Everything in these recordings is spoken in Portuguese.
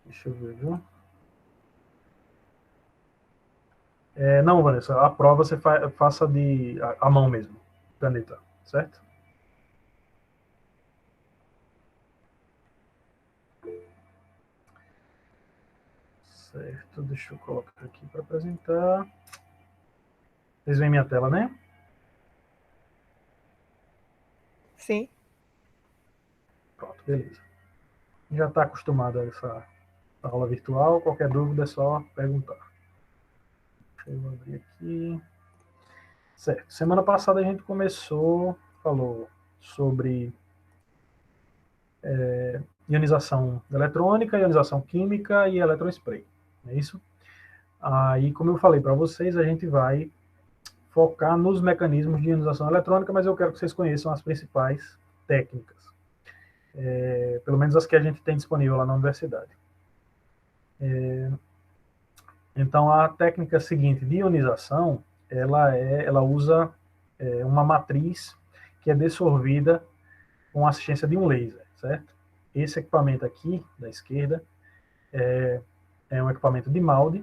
Deixa eu ver, viu? Não, Vanessa, a prova você faça a mão mesmo, caneta, certo? Certo, deixa eu colocar aqui para apresentar. Vocês veem minha tela, né? Sim. Pronto, beleza. Já está acostumado a essa aula virtual, qualquer dúvida é só perguntar. Deixa eu abrir aqui. Certo, semana passada a gente falou sobre ionização eletrônica, ionização química e eletrospray, não é isso? Aí, como eu falei para vocês, a gente vai focar nos mecanismos de ionização eletrônica, mas eu quero que vocês conheçam as principais técnicas, pelo menos as que a gente tem disponível lá na universidade. Então, a técnica seguinte de ionização, ela usa uma matriz que é dissolvida com a assistência de um laser, certo? Esse equipamento aqui, da esquerda, é um equipamento de Maldi.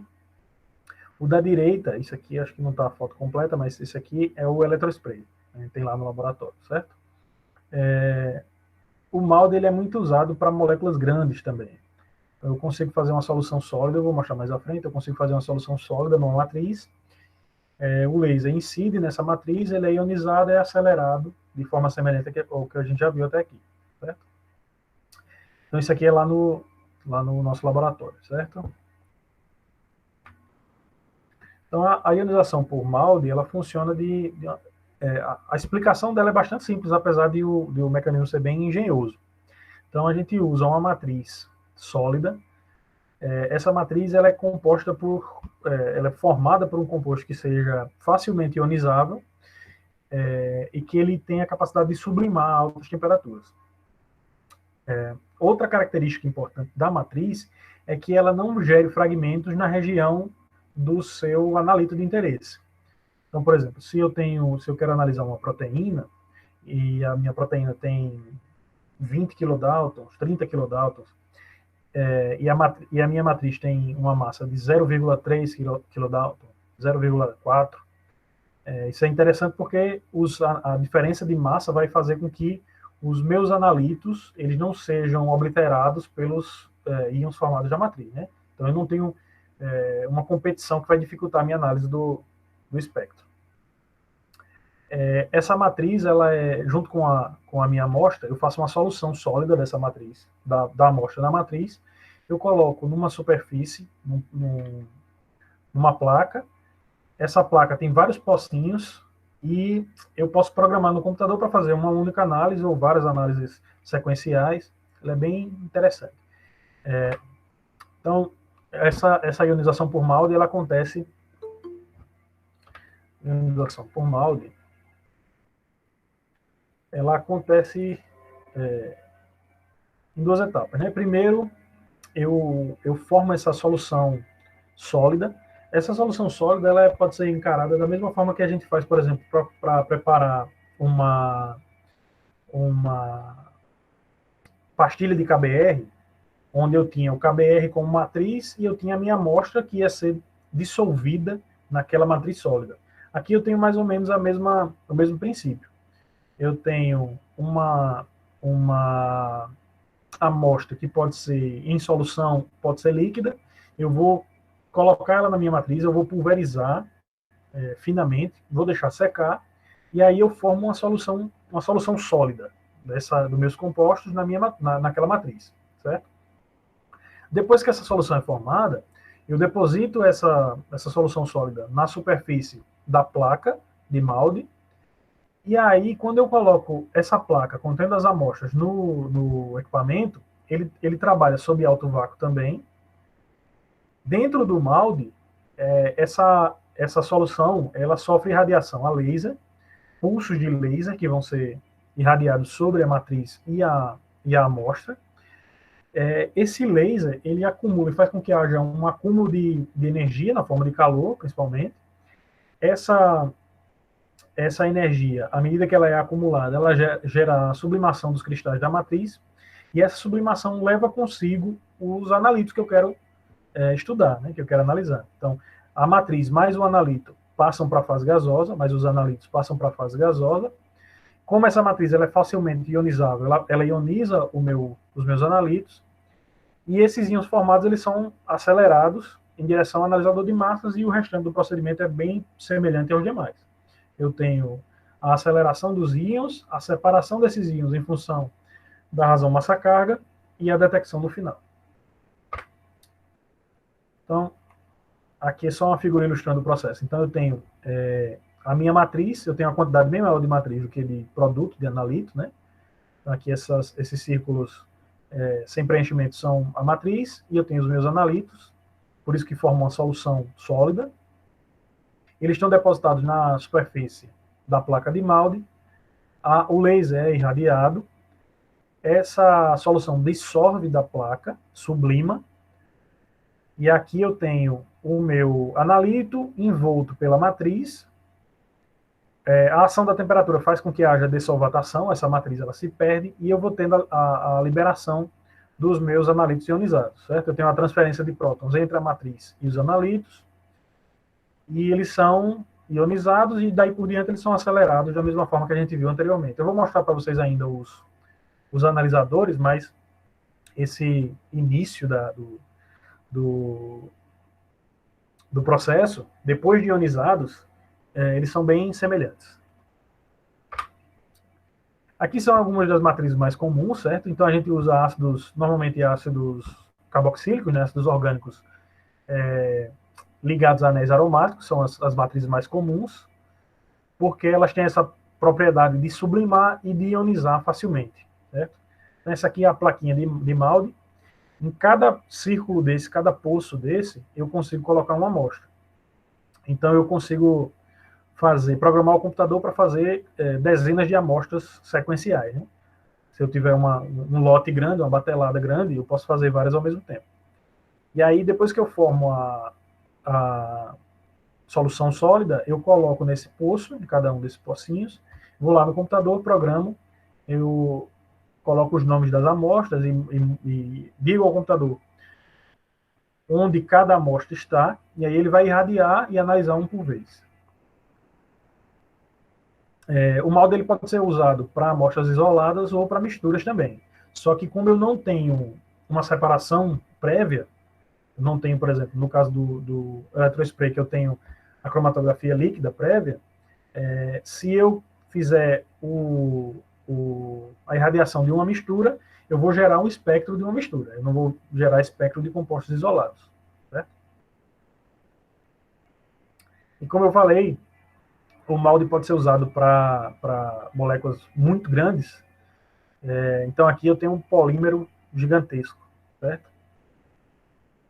O da direita, isso aqui acho que não está a foto completa, mas esse aqui é o eletrospray. A gente tem lá no laboratório, certo? O Maldi ele é muito usado para moléculas grandes também. Eu consigo fazer uma solução sólida, eu vou mostrar mais à frente, eu consigo fazer uma solução sólida numa matriz, o laser incide nessa matriz, ele é ionizado e é acelerado de forma semelhante ao que a gente já viu até aqui, certo? Então isso aqui é lá no nosso laboratório, certo? Então a ionização por Maldi, ela funciona a explicação dela é bastante simples, apesar de o mecanismo ser bem engenhoso. Então a gente usa uma matriz sólida. Essa matriz ela é composta ela é formada por um composto que seja facilmente ionizável e que ele tem a capacidade de sublimar a altas temperaturas. Outra característica importante da matriz é que ela não gere fragmentos na região do seu analito de interesse. Então, por exemplo, se eu quero analisar uma proteína e a minha proteína tem 20 kilodaltons, 30 kilodaltons, e a minha matriz tem uma massa de 0,3 kilodalton, 0,4, isso é interessante porque a diferença de massa vai fazer com que os meus analitos eles não sejam obliterados pelos íons formados da matriz, né? Então eu não tenho uma competição que vai dificultar a minha análise do espectro. Essa matriz, junto com a minha amostra, eu faço uma solução sólida dessa matriz, da amostra da matriz, eu coloco numa superfície, numa placa, essa placa tem vários pocinhos e eu posso programar no computador para fazer uma única análise ou várias análises sequenciais. Ela é bem interessante. Então, essa ionização por Maldi, ela acontece ionização por Maldi, ela acontece em duas etapas, né? Primeiro, eu formo essa solução sólida. Essa solução sólida ela pode ser encarada da mesma forma que a gente faz, por exemplo, para preparar uma pastilha de KBR, onde eu tinha o KBR como matriz e eu tinha a minha amostra que ia ser dissolvida naquela matriz sólida. Aqui eu tenho mais ou menos o mesmo princípio. Eu tenho uma amostra que pode ser em solução, pode ser líquida, eu vou colocar ela na minha matriz, eu vou pulverizar finamente, vou deixar secar, e aí eu formo uma solução sólida dos meus compostos naquela matriz, certo? Depois que essa solução é formada, eu deposito essa solução sólida na superfície da placa de Maldi, e aí, quando eu coloco essa placa contendo as amostras no equipamento, ele trabalha sob alto vácuo também. Dentro do Maldi, essa solução ela sofre radiação a laser, pulsos de laser que vão ser irradiados sobre a matriz e a amostra. Esse laser ele acumula e faz com que haja um acúmulo de energia na forma de calor, principalmente. Essa energia, à medida que ela é acumulada, ela gera a sublimação dos cristais da matriz, E essa sublimação leva consigo os analíticos que eu quero estudar, né, que eu quero analisar. Então, a matriz mais o analito passam para a fase gasosa, mas os analitos passam para a fase gasosa. Como essa matriz ela é facilmente ionizável, ela ioniza os meus analitos, e esses íons formados eles são acelerados em direção ao analisador de massas, e o restante do procedimento é bem semelhante aos demais. Eu tenho a aceleração dos íons, a separação desses íons em função da razão massa-carga e a detecção do final. Então, aqui é só uma figura ilustrando o processo. Então, eu tenho a minha matriz, eu tenho uma quantidade bem maior de matriz do que de produto, de analito, né? Então, aqui esses círculos sem preenchimento são a matriz, e eu tenho os meus analitos, por isso que formam uma solução sólida. Eles estão depositados na superfície da placa de Malde, o laser é irradiado, essa solução dissolve da placa, sublima, e aqui eu tenho o meu analito envolto pela matriz. A ação da temperatura faz com que haja dessolvatação, essa matriz ela se perde, e eu vou tendo a liberação dos meus analitos ionizados, certo? Eu tenho uma transferência de prótons entre a matriz e os analitos, e eles são ionizados, e daí por diante eles são acelerados da mesma forma que a gente viu anteriormente. Eu vou mostrar para vocês ainda os analisadores, mas esse início do processo, depois de ionizados, eles são bem semelhantes. Aqui são algumas das matrizes mais comuns, certo? Então a gente usa ácidos, normalmente ácidos carboxílicos, né, ácidos orgânicos ligados a anéis aromáticos, são as matrizes mais comuns, porque elas têm essa propriedade de sublimar e de ionizar facilmente, certo? Então, essa aqui é a plaquinha de Malde. Em cada círculo desse, cada poço desse, eu consigo colocar uma amostra. Então eu consigo programar o computador para fazer dezenas de amostras sequenciais, né? Se eu tiver um lote grande, uma batelada grande, eu posso fazer várias ao mesmo tempo. E aí, depois que eu formo a solução sólida, eu coloco nesse poço, em cada um desses pocinhos, vou lá no computador, programo, eu coloco os nomes das amostras e digo ao computador onde cada amostra está, e aí ele vai irradiar e analisar um por vez. O Malde ele pode ser usado para amostras isoladas ou para misturas também. Só que como eu não tenho uma separação prévia, não tenho, por exemplo, no caso do eletrospray, que eu tenho a cromatografia líquida prévia, se eu fizer a irradiação de uma mistura, eu vou gerar um espectro de uma mistura. Eu não vou gerar espectro de compostos isolados. Certo? E como eu falei, o Malde pode ser usado para moléculas muito grandes. Então aqui eu tenho um polímero gigantesco, certo?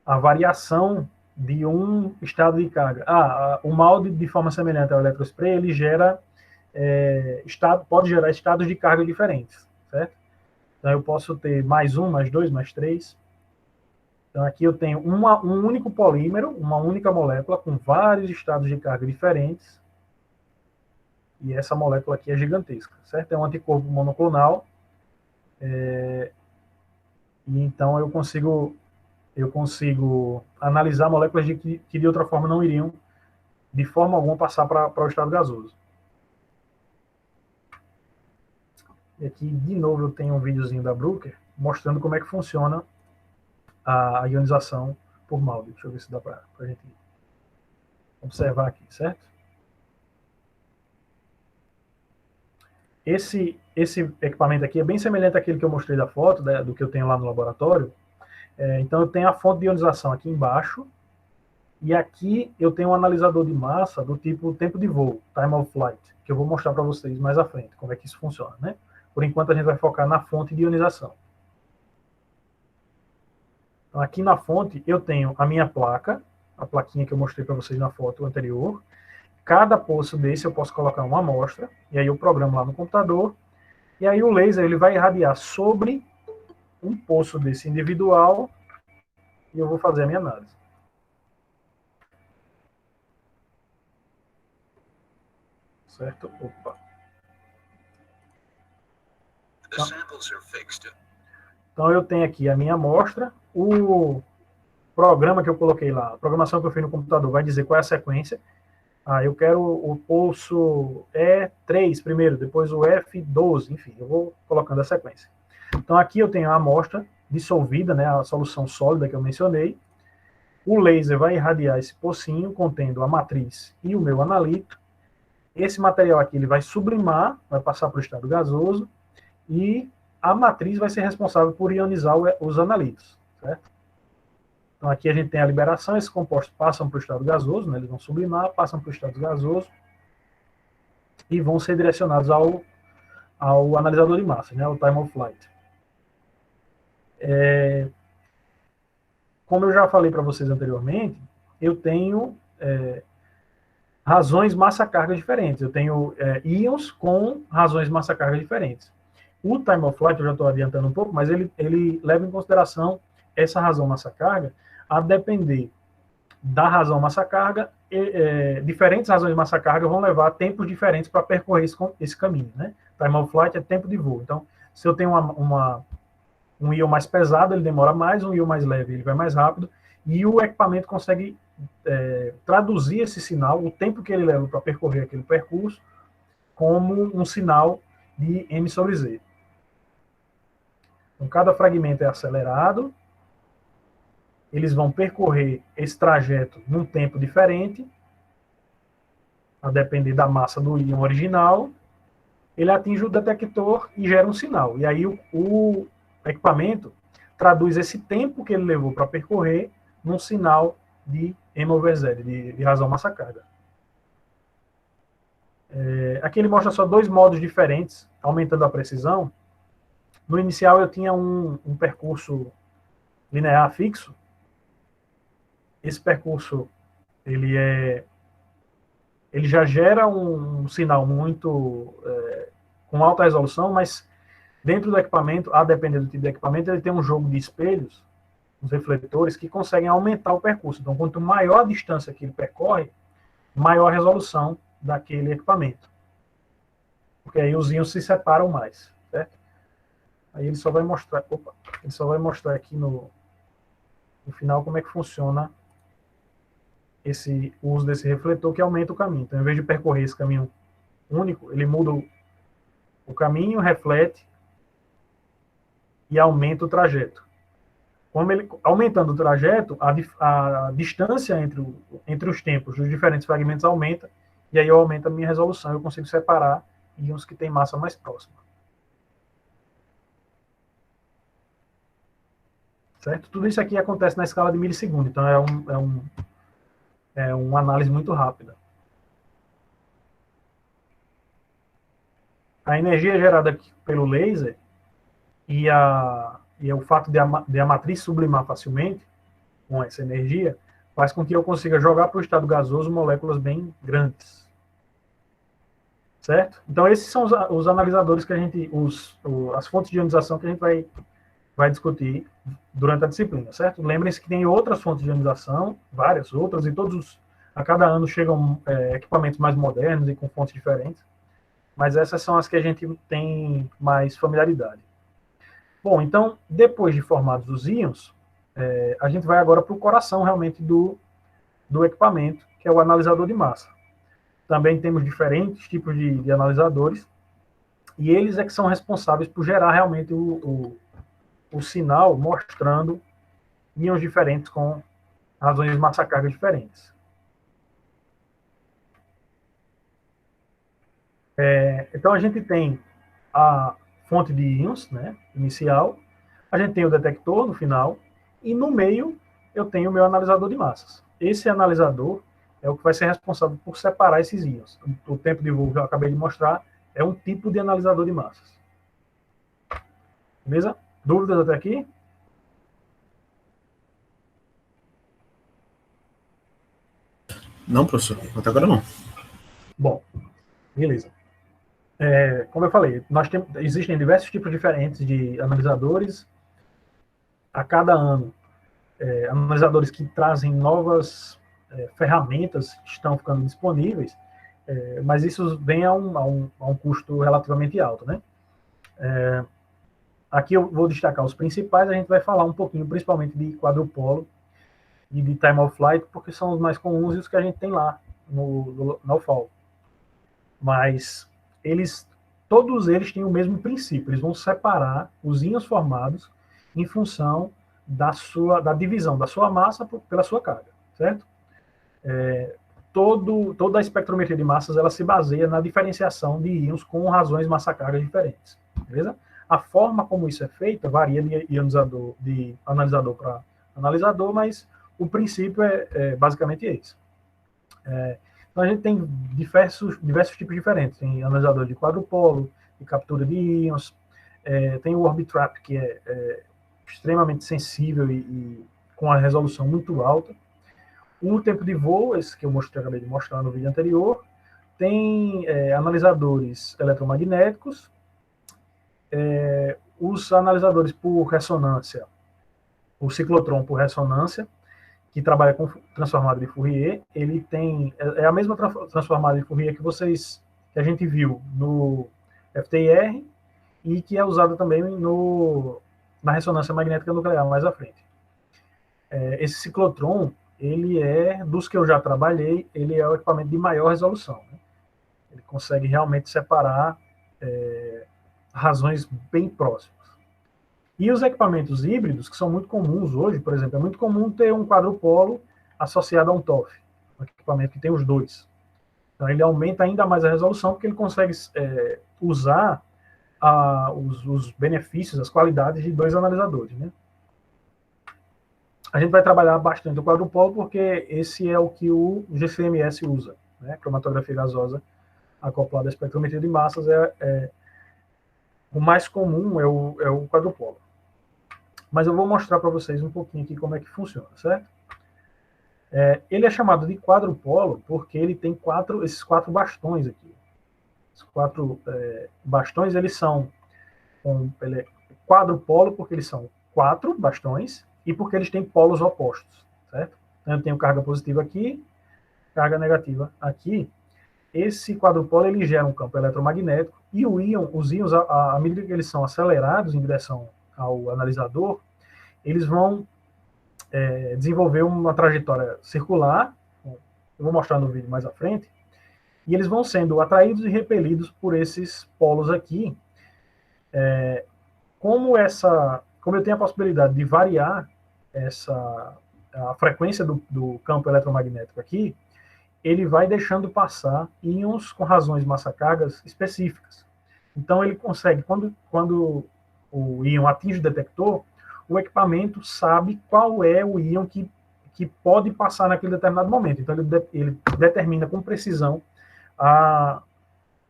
A variação de um estado de carga. O Malde, de forma semelhante ao eletrospray, ele gera pode gerar estados de carga diferentes, certo? Então eu posso ter mais um, mais dois, mais três. Então aqui eu tenho um único polímero, uma única molécula com vários estados de carga diferentes. E essa molécula aqui é gigantesca, certo? É um anticorpo monoclonal. E então eu consigo analisar moléculas que de outra forma não iriam, de forma alguma, passar para o estado gasoso. E aqui, de novo, eu tenho um videozinho da Bruker mostrando como é que funciona a ionização por Malde. Deixa eu ver se dá para a gente observar aqui, certo? Esse equipamento aqui é bem semelhante àquele que eu mostrei da foto, do que eu tenho lá no laboratório. Então, eu tenho a fonte de ionização aqui embaixo, e aqui eu tenho um analisador de massa do tipo tempo de voo, time of flight, que eu vou mostrar para vocês mais à frente, como é que isso funciona, né? Por enquanto, a gente vai focar na fonte de ionização. Então, aqui na fonte, eu tenho a minha placa, a plaquinha que eu mostrei para vocês na foto anterior. Cada poço desse eu posso colocar uma amostra, e aí eu programo lá no computador, e aí o laser ele vai irradiar sobre um poço desse individual, e eu vou fazer a minha análise. Certo? Opa. Então, eu tenho aqui a minha amostra, o programa que eu coloquei lá, a programação que eu fiz no computador vai dizer qual é a sequência. Eu quero o pulso E3 primeiro, depois o F12, enfim, eu vou colocando a sequência. Então, aqui eu tenho a amostra dissolvida, né, a solução sólida que eu mencionei. O laser vai irradiar esse pocinho contendo a matriz e o meu analito. Esse material aqui ele vai sublimar, vai passar para o estado gasoso, e a matriz vai ser responsável por ionizar os analitos, certo? Então aqui a gente tem a liberação, esses compostos passam para o estado gasoso, né, eles vão sublimar, passam para o estado gasoso e vão ser direcionados ao analisador de massa, né, ao time of flight. Como eu já falei para vocês anteriormente, eu tenho razões massa-carga diferentes. Eu tenho íons com razões massa-carga diferentes. O time of flight, eu já estou adiantando um pouco, mas ele leva em consideração essa razão massa-carga a depender da razão massa-carga. Diferentes razões massa-carga vão levar tempos diferentes para percorrer esse caminho, né? Time of flight é tempo de voo. Então, se eu tenho um íon mais pesado, ele demora mais, um íon mais leve, ele vai mais rápido, e o equipamento consegue traduzir esse sinal, o tempo que ele leva para percorrer aquele percurso, como um sinal de m sobre z. Então, cada fragmento é acelerado, eles vão percorrer esse trajeto num tempo diferente, a depender da massa do íon original, ele atinge o detector e gera um sinal. E aí o equipamento traduz esse tempo que ele levou para percorrer num sinal de m over z, de razão massa-carga. Aqui ele mostra só dois modos diferentes, aumentando a precisão. No inicial eu tinha um percurso linear fixo. Esse percurso ele já gera um sinal muito com alta resolução, mas dentro do equipamento, a depender do tipo de equipamento, ele tem um jogo de espelhos, os refletores, que conseguem aumentar o percurso. Então, quanto maior a distância que ele percorre, maior a resolução daquele equipamento. Porque aí os íons se separam mais, certo? Aí ele só vai mostrar, aqui no final como é que funciona o uso desse refletor, que aumenta o caminho. Então, em vez de percorrer esse caminho único, ele muda o caminho, reflete e aumenta o trajeto. Aumentando o trajeto, a distância entre os tempos dos diferentes fragmentos aumenta, e aí eu aumento a minha resolução, eu consigo separar íons que têm massa mais próxima. Certo? Tudo isso aqui acontece na escala de milissegundo, então é uma análise muito rápida. A energia gerada aqui pelo laser e o fato de a matriz sublimar facilmente com essa energia faz com que eu consiga jogar para o estado gasoso moléculas bem grandes. Certo? Então, esses são os analisadores que a gente, as fontes de ionização que a gente vai discutir durante a disciplina, certo? Lembrem-se que tem outras fontes de ionização, várias outras, e a cada ano chegam equipamentos mais modernos e com fontes diferentes, mas essas são as que a gente tem mais familiaridade. Bom, então, depois de formados os íons, a gente vai agora para o coração, realmente, do equipamento, que é o analisador de massa. Também temos diferentes tipos de analisadores, e eles é que são responsáveis por gerar realmente o sinal mostrando íons diferentes com razões de massa-carga diferentes. Então, a gente tem a fonte de íons, né, inicial, a gente tem o detector no final, e no meio eu tenho o meu analisador de massas. Esse analisador é o que vai ser responsável por separar esses íons. O tempo de voo que eu acabei de mostrar é um tipo de analisador de massas. Beleza? Dúvidas até aqui? Não, professor, até agora não. Bom, beleza. Como eu falei, existem diversos tipos diferentes de analisadores. A cada ano, analisadores que trazem novas ferramentas estão ficando disponíveis, mas isso vem a um custo relativamente alto, né? Aqui eu vou destacar os principais, a gente vai falar um pouquinho, principalmente de quadrupolo e de time of flight, porque são os mais comuns e os que a gente tem lá na UFAL. Mas todos eles têm o mesmo princípio, eles vão separar os íons formados em função da divisão da sua massa pela sua carga, certo? Toda a espectrometria de massas ela se baseia na diferenciação de íons com razões massa-cargas diferentes, beleza? A forma como isso é feita varia de analisador para analisador, mas o princípio é basicamente esse. Então a gente tem diversos tipos diferentes. Tem analisador de quadrupolo, de captura de íons, tem o Orbitrap, que é extremamente sensível e com a resolução muito alta. O tempo de voo, esse que eu acabei de mostrar no vídeo anterior. Tem analisadores eletromagnéticos, os analisadores por ressonância, o ciclotron por ressonância, que trabalha com transformada de Fourier, ele tem a mesma transformada de Fourier que a gente viu no FTIR e que é usada também na ressonância magnética nuclear mais à frente. Esse ciclotron, ele dos que eu já trabalhei, ele é o equipamento de maior resolução, né? Ele consegue realmente separar razões bem próximas. E os equipamentos híbridos, que são muito comuns hoje, por exemplo, é muito comum ter um quadrupolo associado a um TOF, um equipamento que tem os dois. Então ele aumenta ainda mais a resolução, porque ele consegue usar os benefícios, as qualidades de dois analisadores, né? A gente vai trabalhar bastante o quadrupolo, porque esse é o que o GCMS usa, né? Cromatografia gasosa acoplada à espectrometria de massas o mais comum é o quadrupolo. Mas eu vou mostrar para vocês um pouquinho aqui como é que funciona, certo? Ele é chamado de quadrupolo porque ele tem esses quatro bastões aqui. Os quatro bastões, eles são ele é quadrupolo porque eles são 4 bastões e porque eles têm polos opostos, certo? Então eu tenho carga positiva aqui, carga negativa aqui. Esse quadrupolo ele gera um campo eletromagnético e os íons, à medida que eles são acelerados em direção ao analisador, eles vão desenvolver uma trajetória circular, eu vou mostrar no vídeo mais à frente, e eles vão sendo atraídos e repelidos por esses polos aqui. Como eu tenho a possibilidade de variar a frequência do campo eletromagnético aqui, ele vai deixando passar íons com razões massa-cargas específicas. Então, ele consegue, quando o íon atinge o detector, o equipamento sabe qual é o íon que pode passar naquele determinado momento. Então, ele determina com precisão a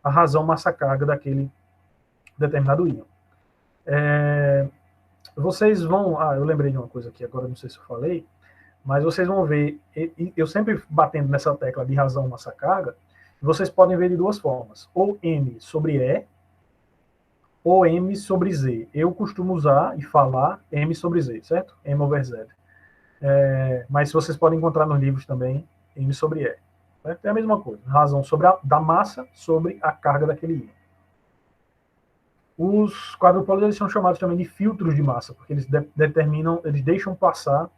razão massa-carga daquele determinado íon. Vocês vão... eu lembrei de uma coisa aqui agora, não sei se eu falei, mas vocês vão ver, eu sempre batendo nessa tecla de razão massa-carga, vocês podem ver de duas formas, ou M sobre E, ou M sobre Z. Eu costumo usar e falar M sobre Z, certo? M over Z. Mas vocês podem encontrar nos livros também M sobre E. Certo? É a mesma coisa, razão da massa sobre a carga daquele íon. Os quadrupolos eles são chamados também de filtros de massa, porque eles eles deixam passar,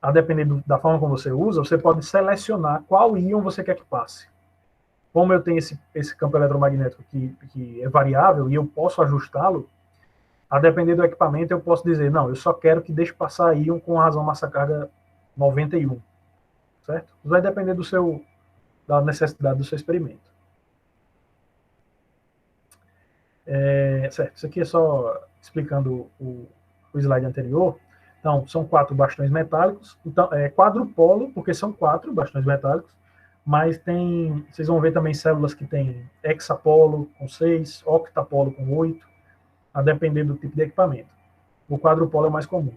a depender da forma como você usa, você pode selecionar qual íon você quer que passe. Como eu tenho esse campo eletromagnético que é variável e eu posso ajustá-lo, a depender do equipamento eu posso dizer, não, eu só quero que deixe passar íon com razão massa-carga 91. Certo? Vai depender da necessidade do seu experimento. Certo, isso aqui é só explicando o slide anterior. Então, são 4 bastões metálicos. Então, quadrupolo, porque são 4 bastões metálicos, mas vocês vão ver também células que tem hexapolo com 6, octapolo com 8, a depender do tipo de equipamento. O quadrupolo é o mais comum.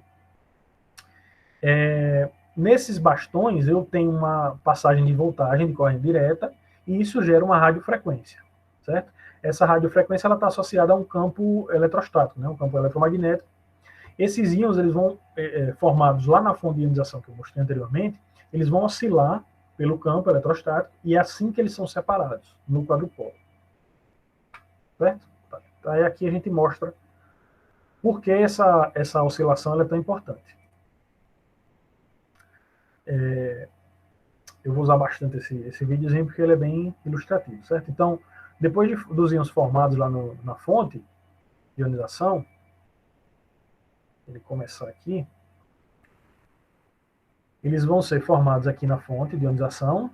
Nesses bastões, eu tenho uma passagem de voltagem de corrente direta, e isso gera uma radiofrequência, certo? Essa radiofrequência está associada a um campo eletrostático, né, um campo eletromagnético. Esses íons eles vão, formados lá na fonte de ionização que eu mostrei anteriormente, eles vão oscilar pelo campo eletrostático, e é assim que eles são separados, no quadrupolo. Certo? Aí aqui a gente mostra Por que essa oscilação ela é tão importante? Eu vou usar bastante esse videozinho porque ele é bem ilustrativo, certo? Então, depois dos íons formados lá na fonte de ionização, ele começar aqui, eles vão ser formados aqui na fonte de ionização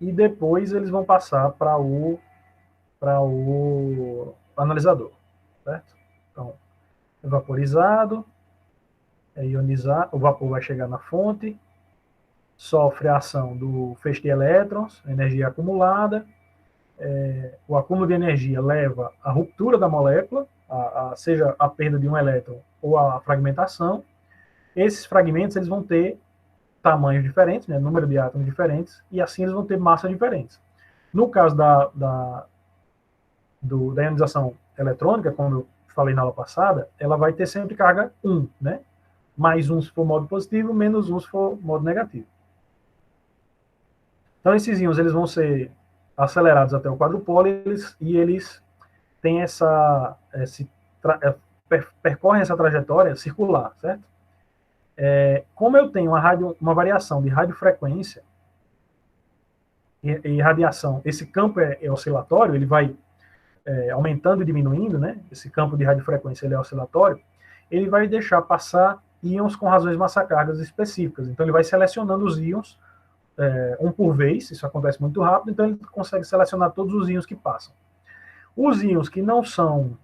e depois eles vão passar para o analisador, certo? Então, é vaporizado, é ionizado, o vapor vai chegar na fonte, sofre a ação do feixe de elétrons, energia acumulada, o acúmulo de energia leva à ruptura da molécula, seja a perda de um elétron ou a fragmentação. Esses fragmentos eles vão ter tamanhos diferentes, né, número de átomos diferentes, e assim eles vão ter massas diferentes. No caso da ionização eletrônica, como eu falei na aula passada, ela vai ter sempre carga 1, né? Mais 1 se for modo positivo, menos 1 se for modo negativo. Então, esses íons eles vão ser acelerados até o quadrupolo e eles têm percorrem essa trajetória circular, certo? Como eu tenho uma variação de radiofrequência e radiação, esse campo é oscilatório, ele vai aumentando e diminuindo, né? Esse campo de radiofrequência ele é oscilatório, ele vai deixar passar íons com razões massa-cargas específicas. Então, ele vai selecionando os íons um por vez, isso acontece muito rápido, então ele consegue selecionar todos os íons que passam. Os íons que não são,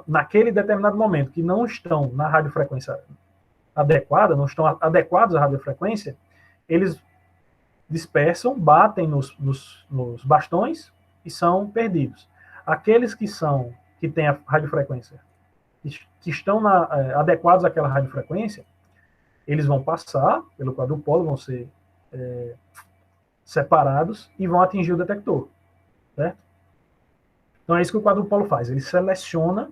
naquele determinado momento, que não estão na radiofrequência adequada, não estão adequados à radiofrequência, eles dispersam, batem nos bastões e são perdidos. Aqueles que têm a radiofrequência, que estão adequados àquela radiofrequência, eles vão passar pelo quadrupolo, vão ser separados e vão atingir o detector, certo? Então é isso que o quadrupolo faz, ele seleciona,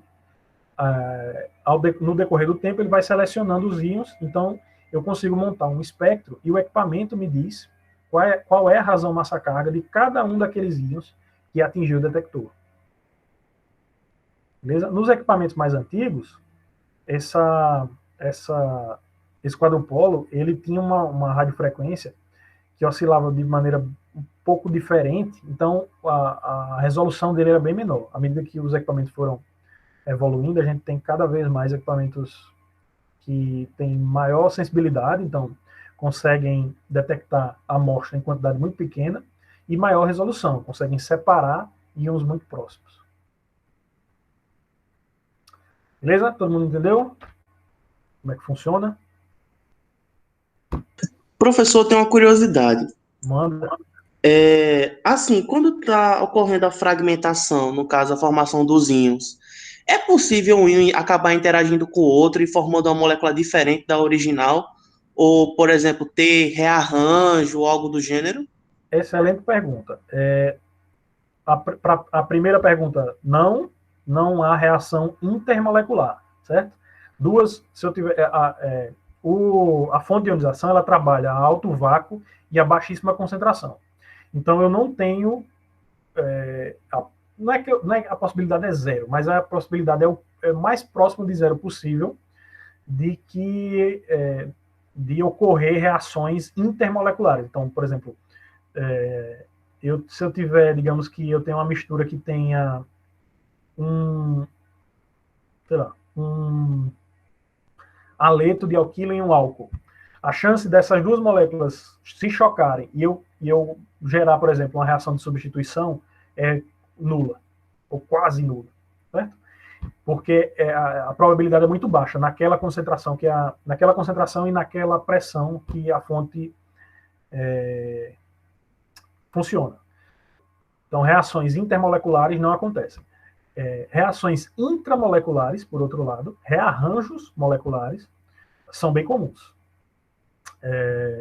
no decorrer do tempo, ele vai selecionando os íons, então eu consigo montar um espectro e o equipamento me diz qual é a razão massa-carga de cada um daqueles íons que atingiu o detector. Beleza? Nos equipamentos mais antigos, esse quadrupolo ele tinha uma radiofrequência que oscilava de maneira um pouco diferente, então a resolução dele era bem menor. À medida que os equipamentos foram evoluindo, a gente tem cada vez mais equipamentos que têm maior sensibilidade, então conseguem detectar a amostra em quantidade muito pequena e maior resolução, conseguem separar íons muito próximos. Beleza? Todo mundo entendeu? Como é que funciona? Professor, tem uma curiosidade. Manda. Assim, quando está ocorrendo a fragmentação, no caso, a formação dos íons, é possível um íon acabar interagindo com o outro e formando uma molécula diferente da original? Ou, por exemplo, ter rearranjo ou algo do gênero? Excelente pergunta. A primeira pergunta, não há reação intermolecular, certo? Se eu tiver, a fonte de ionização, ela trabalha a alto vácuo e a baixíssima concentração. Então, eu não tenho, não é a possibilidade é zero, mas a possibilidade é mais próximo de zero possível de ocorrer reações intermoleculares. Então, por exemplo, se eu tiver, digamos que eu tenho uma mistura que tenha um haleto de alquilo em um álcool, a chance dessas duas moléculas se chocarem e eu gerar, por exemplo, uma reação de substituição é nula, ou quase nula, certo? Porque a probabilidade é muito baixa naquela concentração e naquela pressão que a fonte funciona. Então, reações intermoleculares não acontecem. Reações intramoleculares, por outro lado, rearranjos moleculares, são bem comuns.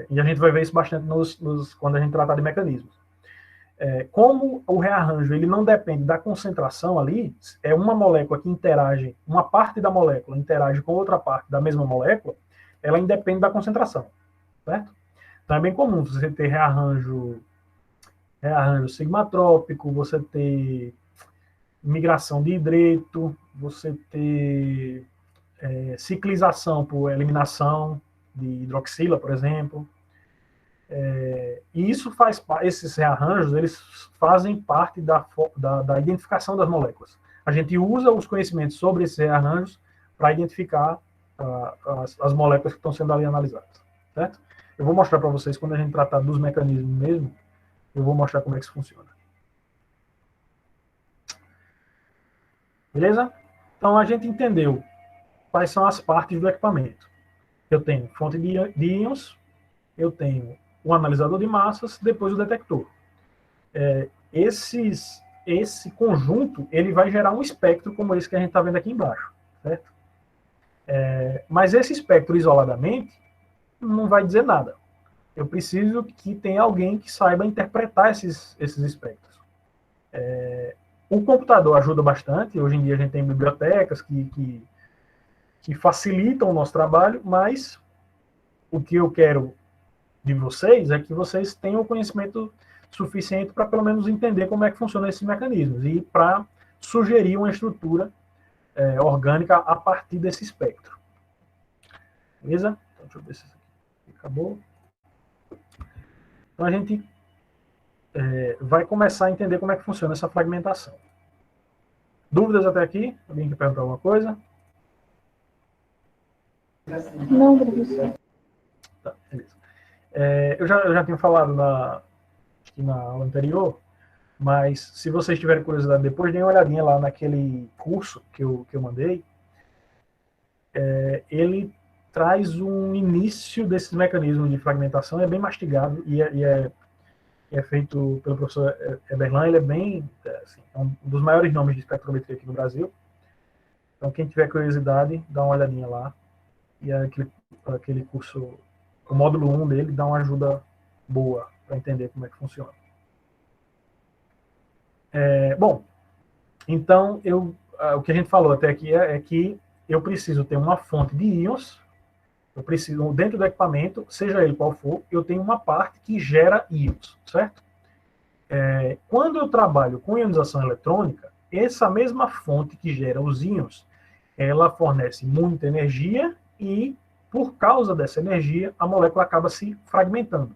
E a gente vai ver isso bastante quando a gente tratar de mecanismos. Como o rearranjo ele não depende da concentração ali, é uma molécula que interage, uma parte da molécula interage com outra parte da mesma molécula, ela independe da concentração, certo? Então é bem comum você ter rearranjo sigmatrópico, você ter migração de hidreto, você ter ciclização por eliminação de hidroxila, por exemplo. E isso esses rearranjos, eles fazem parte da identificação das moléculas. A gente usa os conhecimentos sobre esses rearranjos para identificar as moléculas que estão sendo ali analisadas, certo? Eu vou mostrar para vocês, quando a gente tratar dos mecanismos mesmo, eu vou mostrar como é que isso funciona. Beleza? Então, a gente entendeu quais são as partes do equipamento. Eu tenho fonte de íons, eu tenho o analisador de massas, depois o detector. Esse conjunto, ele vai gerar um espectro como esse que a gente está vendo aqui embaixo, certo? Mas esse espectro, isoladamente, não vai dizer nada. Eu preciso que tenha alguém que saiba interpretar esses espectros. O computador ajuda bastante. Hoje em dia a gente tem bibliotecas que facilitam o nosso trabalho, mas o que eu quero de vocês é que vocês tenham o conhecimento suficiente para pelo menos entender como é que funcionam esses mecanismos e para sugerir uma estrutura orgânica a partir desse espectro. Beleza? Então, deixa eu ver se isso aqui acabou. Então a gente vai começar a entender como é que funciona essa fragmentação. Dúvidas até aqui? Alguém quer perguntar alguma coisa? Não, professor. Tá, beleza. Eu já tinha falado na aula anterior, mas se vocês tiverem curiosidade depois, deem uma olhadinha lá naquele curso que eu mandei. Ele traz um início desses mecanismos de fragmentação, é bem mastigado e é feito pelo professor Eberlan. Ele é bem, assim, é um dos maiores nomes de espectrometria aqui no Brasil. Então, quem tiver curiosidade, dá uma olhadinha lá. E aquele curso, o módulo 1 dele, dá uma ajuda boa para entender como é que funciona. Bom, então, o que a gente falou até aqui é que eu preciso ter uma fonte de íons. Eu preciso, dentro do equipamento, seja ele qual for, eu tenho uma parte que gera íons, certo? Quando eu trabalho com ionização eletrônica, essa mesma fonte que gera os íons, ela fornece muita energia e, por causa dessa energia, a molécula acaba se fragmentando.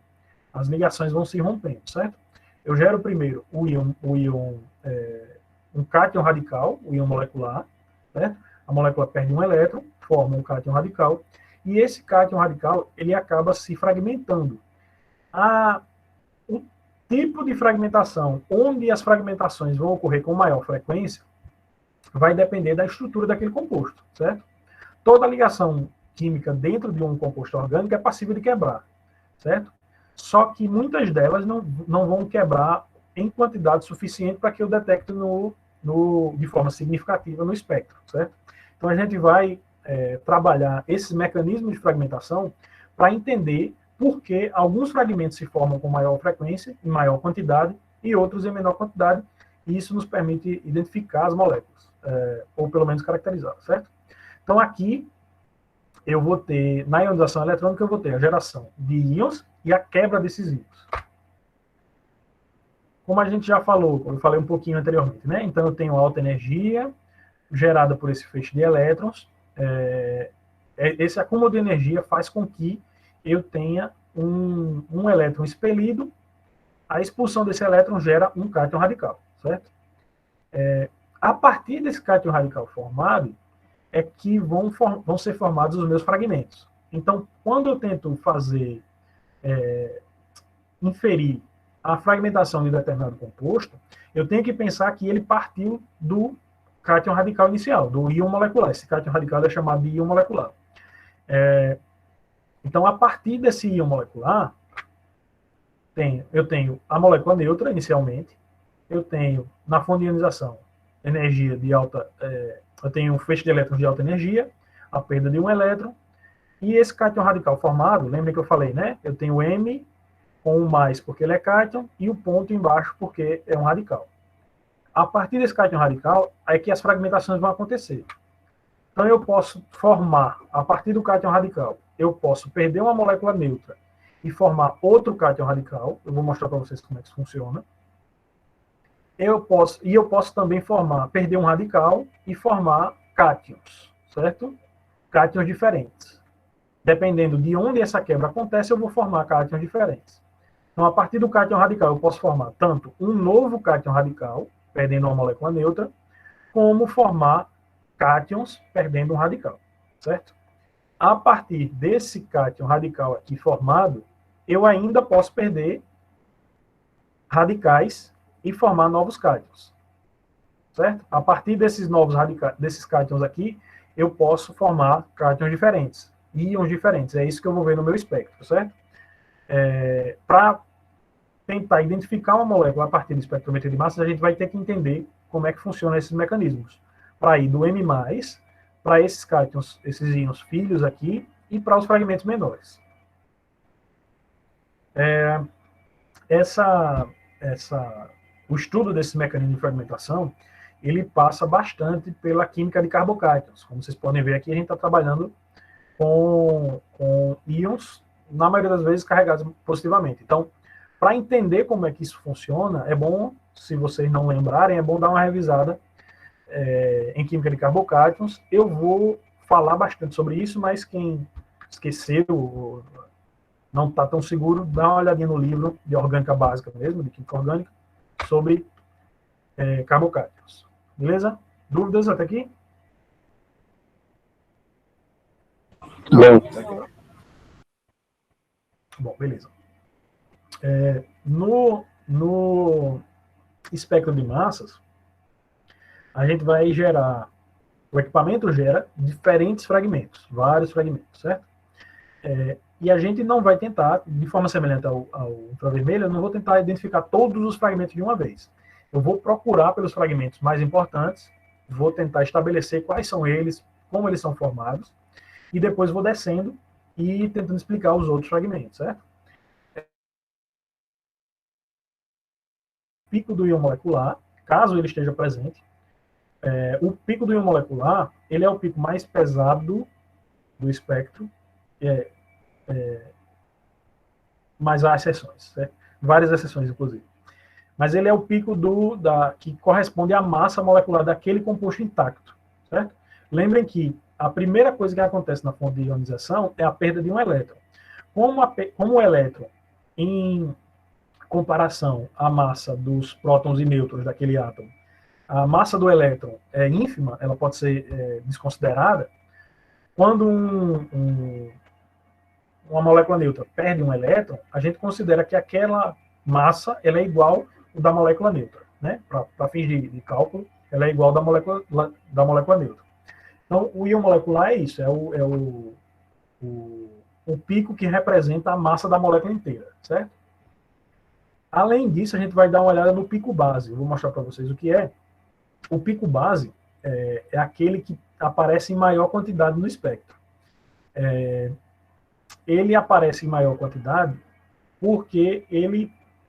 As ligações vão se rompendo, certo? Eu gero primeiro um cátion radical, o íon molecular, certo? A molécula perde um elétron, forma um cátion radical, e esse cátion radical, ele acaba se fragmentando. O tipo de fragmentação, onde as fragmentações vão ocorrer com maior frequência, vai depender da estrutura daquele composto, certo? Toda ligação química dentro de um composto orgânico é passível de quebrar, certo? Só que muitas delas não vão quebrar em quantidade suficiente para que eu detecte de forma significativa no espectro, certo? Então a gente vai trabalhar esses mecanismos de fragmentação para entender por que alguns fragmentos se formam com maior frequência, em maior quantidade, e outros em menor quantidade, e isso nos permite identificar as moléculas, ou pelo menos caracterizá-las, certo? Então aqui, eu vou ter, na ionização eletrônica, eu vou ter a geração de íons e a quebra desses íons. Como a gente já falou, eu falei um pouquinho anteriormente, né? Então eu tenho alta energia, gerada por esse feixe de elétrons. Esse acúmulo de energia faz com que eu tenha um elétron expelido. A expulsão desse elétron gera um cátion radical, certo? A partir desse cátion radical formado, é que vão ser formados os meus fragmentos. Então, quando eu tento inferir a fragmentação de determinado composto, eu tenho que pensar que ele partiu do cátion radical inicial, do íon molecular. Esse cátion radical é chamado de íon molecular. Então, a partir desse íon molecular, eu tenho a molécula neutra, inicialmente. Eu tenho, na fonte de ionização, energia de alta... eu tenho um feixe de elétrons de alta energia, a perda de um elétron, e esse cátion radical formado, lembra que eu falei, né? Eu tenho M com um mais porque ele é cátion, e o ponto embaixo porque é um radical. A partir desse cátion radical, é que as fragmentações vão acontecer. Então eu posso formar, a partir do cátion radical, eu posso perder uma molécula neutra e formar outro cátion radical. Eu vou mostrar para vocês como é que isso funciona. eu posso também perder um radical e formar cátions, certo? Cátions diferentes. Dependendo de onde essa quebra acontece, eu vou formar cátions diferentes. Então, a partir do cátion radical, eu posso formar tanto um novo cátion radical, perdendo uma molécula neutra, como formar cátions perdendo um radical, certo? A partir desse cátion radical aqui formado, eu ainda posso perder radicais e formar novos cátions, certo? A partir desses novos radicais, desses cátions aqui, eu posso formar cátions diferentes, íons diferentes. É isso que eu vou ver no meu espectro, certo? Para tentar identificar uma molécula a partir do espectrometria de massas, a gente vai ter que entender como é que funcionam esses mecanismos. Para ir do M+, para esses cátions, esses íons filhos aqui, e para os fragmentos menores. O estudo desse mecanismo de fragmentação, ele passa bastante pela química de carbocátions. Como vocês podem ver aqui, a gente está trabalhando com íons, na maioria das vezes, carregados positivamente. Então, para entender como é que isso funciona, é bom, se vocês não lembrarem, é bom dar uma revisada em química de carbocátions. Eu vou falar bastante sobre isso, mas quem esqueceu, não está tão seguro, dá uma olhadinha no livro de orgânica básica mesmo, de química orgânica, sobre carbocátions. Beleza? Dúvidas até aqui? Não. Bom, beleza. No espectro de massas, a gente vai gerar, o equipamento gera diferentes fragmentos, vários fragmentos, certo? E a gente não vai tentar, de forma semelhante ao infravermelho, eu não vou tentar identificar todos os fragmentos de uma vez. Eu vou procurar pelos fragmentos mais importantes, vou tentar estabelecer quais são eles, como eles são formados, e depois vou descendo e tentando explicar os outros fragmentos, certo? Pico do íon molecular, caso ele esteja presente. O pico do íon molecular, ele é o pico mais pesado do espectro, mas há exceções, certo? Várias exceções, inclusive. Mas ele é o pico que corresponde à massa molecular daquele composto intacto, certo? Lembrem que a primeira coisa que acontece na fonte de ionização é a perda de um elétron. Como o elétron, em comparação à massa dos prótons e nêutrons daquele átomo, a massa do elétron é ínfima, ela pode ser desconsiderada. Quando uma molécula neutra perde um elétron, a gente considera que aquela massa ela é igual ao da molécula neutra, né? Para fins de cálculo, ela é igual da molécula neutra. Então, o íon molecular é isso, é o pico que representa a massa da molécula inteira, certo? Além disso, a gente vai dar uma olhada no pico base. Eu vou mostrar para vocês o que é. O pico base é aquele que aparece em maior quantidade no espectro. Ele aparece em maior quantidade porque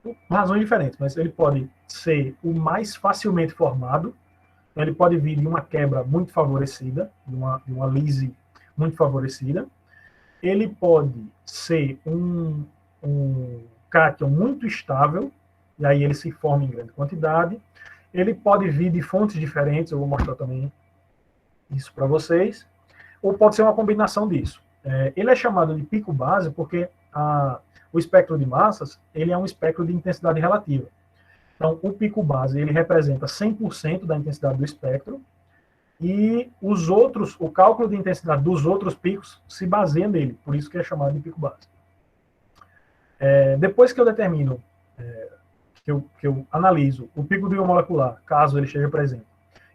por razões diferentes, mas ele pode ser o mais facilmente formado. Ele pode vir de uma quebra muito favorecida, de uma lise muito favorecida. Ele pode ser um cátion muito estável, e aí ele se forma em grande quantidade. Ele pode vir de fontes diferentes, eu vou mostrar também isso para vocês, ou pode ser uma combinação disso. Ele é chamado de pico base porque o espectro de massas ele é um espectro de intensidade relativa. Então, o pico base ele representa 100% da intensidade do espectro, e o cálculo de intensidade dos outros picos se baseia nele, por isso que é chamado de pico base. Depois que eu determino, que eu analiso o pico do íon molecular, caso ele esteja presente,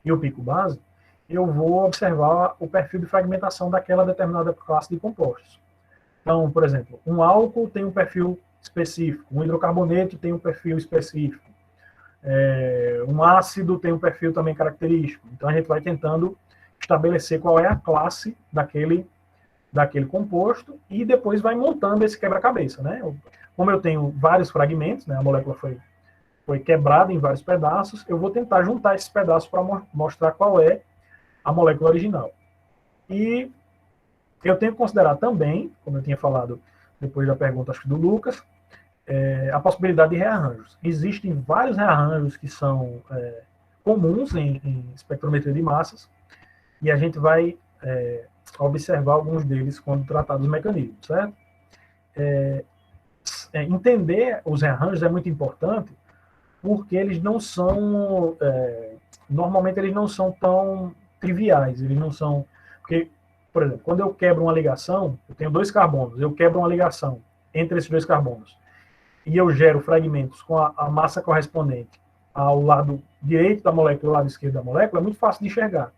e o pico base, eu vou observar o perfil de fragmentação daquela determinada classe de compostos. Então, por exemplo, um álcool tem um perfil específico, um hidrocarboneto tem um perfil específico, um ácido tem um perfil também característico. Então, a gente vai tentando estabelecer qual é a classe daquele composto e depois vai montando esse quebra-cabeça, né? Como eu tenho vários fragmentos, né, a molécula foi quebrada em vários pedaços, eu vou tentar juntar esses pedaços para mostrar qual é a molécula original. E eu tenho que considerar também, como eu tinha falado depois da pergunta, acho que do Lucas, a possibilidade de rearranjos. Existem vários rearranjos que são comuns em espectrometria de massas, e a gente vai observar alguns deles quando tratar dos mecanismos, certo? Entender os rearranjos é muito importante, porque eles não são, normalmente eles não são tão triviais, eles não são, porque, por exemplo, quando eu quebro uma ligação, eu tenho 2 carbonos, eu quebro uma ligação entre esses 2 carbonos, e eu gero fragmentos com a massa correspondente ao lado direito da molécula e ao lado esquerdo da molécula, é muito fácil de enxergar.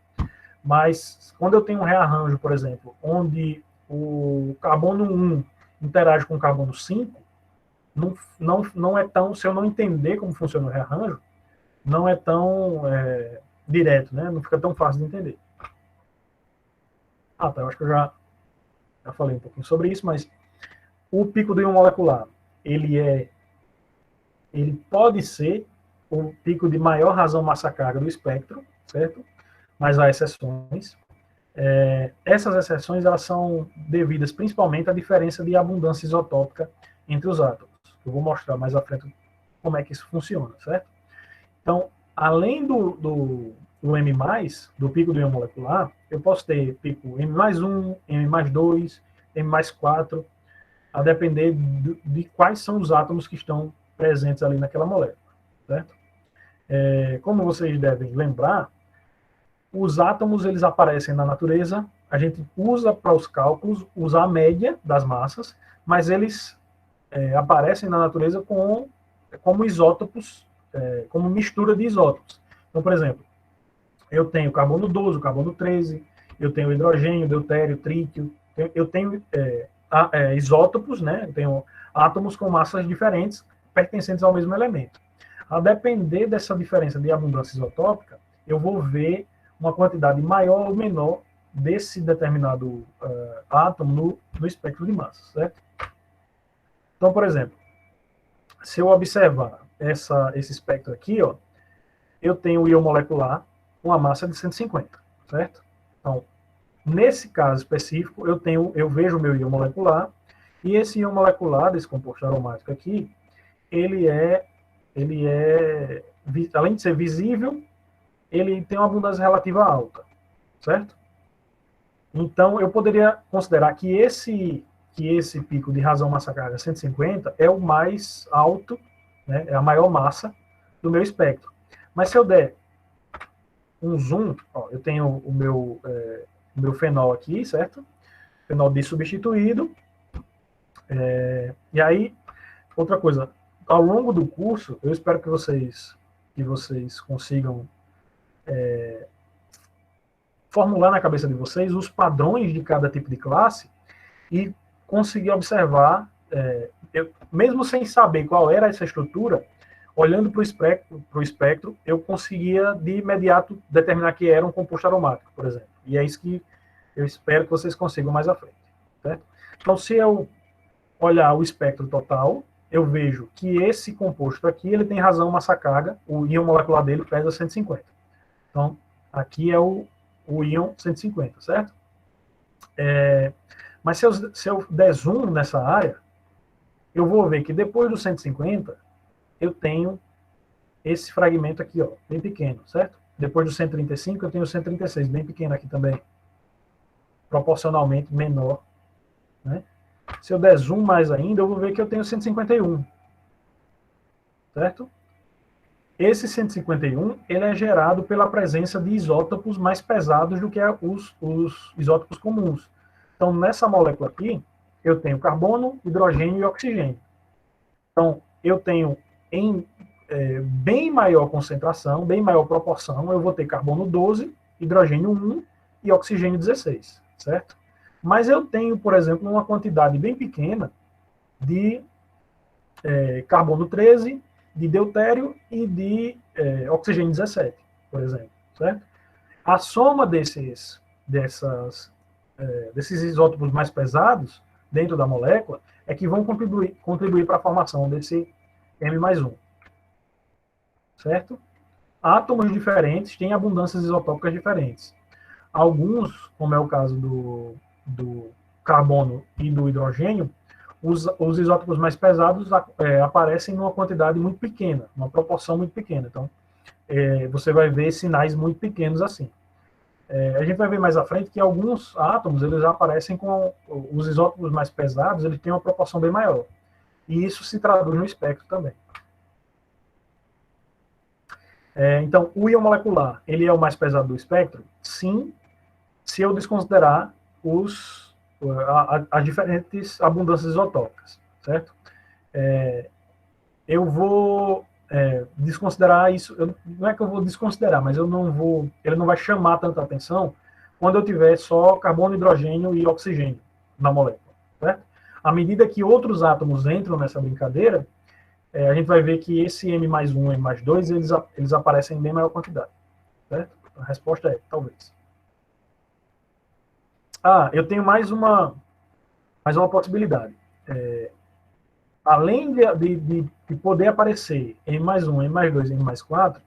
Mas quando eu tenho um rearranjo, por exemplo, onde o carbono 1 interage com o carbono 5, não é tão, se eu não entender como funciona o rearranjo, não é tão direto, né? Não fica tão fácil de entender. Tá, eu acho que eu já falei um pouquinho sobre isso, mas o pico do íon molecular, ele pode ser o pico de maior razão massa-carga do espectro, certo? Mas há exceções. Essas exceções elas são devidas principalmente à diferença de abundância isotópica entre os átomos. Eu vou mostrar mais à frente como é que isso funciona, certo? Então, além do M+, do pico do íon molecular, eu posso ter pico M+1, M+2, M+4, a depender de quais são os átomos que estão presentes ali naquela molécula, certo? Como vocês devem lembrar, os átomos eles aparecem na natureza, a gente usa para os cálculos, usa a média das massas, mas eles aparecem na natureza como isótopos, como mistura de isótopos. Então, por exemplo, eu tenho carbono 12, carbono 13, eu tenho hidrogênio, deutério, trítio, eu tenho isótopos, né? Eu tenho átomos com massas diferentes pertencentes ao mesmo elemento. A depender dessa diferença de abundância isotópica, eu vou ver uma quantidade maior ou menor desse determinado átomo no espectro de massa, certo? Então, por exemplo, se eu observar esse espectro aqui, ó, eu tenho o íon molecular com a massa de 150, certo? Então, nesse caso específico, eu vejo o meu íon molecular, e esse íon molecular desse composto aromático aqui, ele é, além de ser visível, ele tem uma abundância relativa alta, certo? Então, eu poderia considerar que esse pico de razão massa-carga 150 é o mais alto, né, é a maior massa do meu espectro. Mas se eu der um zoom, ó, eu tenho o meu fenol aqui, certo? Fenol dissubstituído. E aí, outra coisa, ao longo do curso, eu espero que vocês consigam formular na cabeça de vocês os padrões de cada tipo de classe e conseguir observar, mesmo sem saber qual era essa estrutura, olhando para o espectro, eu conseguia de imediato determinar que era um composto aromático, por exemplo. E é isso que eu espero que vocês consigam mais à frente. Certo? Então, se eu olhar o espectro total, eu vejo que esse composto aqui, ele tem razão massa-carga, o íon molecular dele pesa 150. Então, aqui é o íon 150, certo? Mas se eu der zoom nessa área, eu vou ver que depois do 150, eu tenho esse fragmento aqui, ó, bem pequeno, certo? Depois do 135, eu tenho o 136, bem pequeno aqui também. Proporcionalmente menor, né? Se eu der zoom mais ainda, eu vou ver que eu tenho 151, certo? Esse 151, ele é gerado pela presença de isótopos mais pesados do que os isótopos comuns. Então, nessa molécula aqui, eu tenho carbono, hidrogênio e oxigênio. Então, eu tenho em bem maior concentração, bem maior proporção, eu vou ter carbono 12, hidrogênio 1 e oxigênio 16, certo? Mas eu tenho, por exemplo, uma quantidade bem pequena de carbono 13, de deutério e de oxigênio 17, por exemplo, certo? A soma desses isótopos mais pesados dentro da molécula é que vão contribuir para a formação desse M+1, certo? Átomos diferentes têm abundâncias isotópicas diferentes. Alguns, como é o caso do carbono e do hidrogênio, os isótopos mais pesados aparecem numa quantidade muito pequena, uma proporção muito pequena. Então, você vai ver sinais muito pequenos assim. A gente vai ver mais à frente que alguns átomos, eles aparecem com os isótopos mais pesados, eles têm uma proporção bem maior. E isso se traduz no espectro também. Então, o íon molecular, ele é o mais pesado do espectro? Sim, se eu desconsiderar as diferentes abundâncias isotópicas, certo? Eu vou desconsiderar isso, não é que eu vou desconsiderar, mas ele não vai chamar tanta atenção quando eu tiver só carbono, hidrogênio e oxigênio na molécula, certo? À medida que outros átomos entram nessa brincadeira, a gente vai ver que esse M mais 1 e M mais 2, eles aparecem em bem maior quantidade, certo? A resposta é talvez. Eu tenho mais uma possibilidade. Além de poder aparecer M mais 1, M mais 2, M mais 4,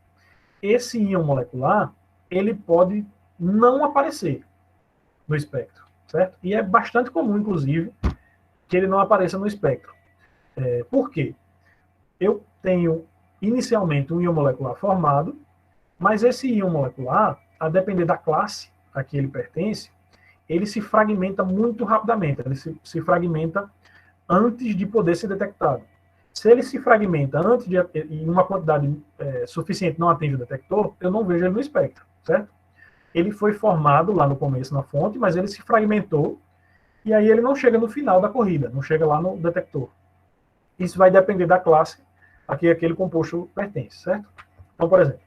esse íon molecular, ele pode não aparecer no espectro, certo? E é bastante comum, inclusive, que ele não apareça no espectro. Por quê? Eu tenho, inicialmente, um íon molecular formado, mas esse íon molecular, a depender da classe a que ele pertence, ele se fragmenta muito rapidamente, ele se fragmenta antes de poder ser detectado. Se ele se fragmenta antes e uma quantidade suficiente não atinge o detector, eu não vejo ele no espectro, certo? Ele foi formado lá no começo na fonte, mas ele se fragmentou e aí ele não chega no final da corrida, não chega lá no detector. Isso vai depender da classe a que aquele composto pertence, certo? Então, por exemplo,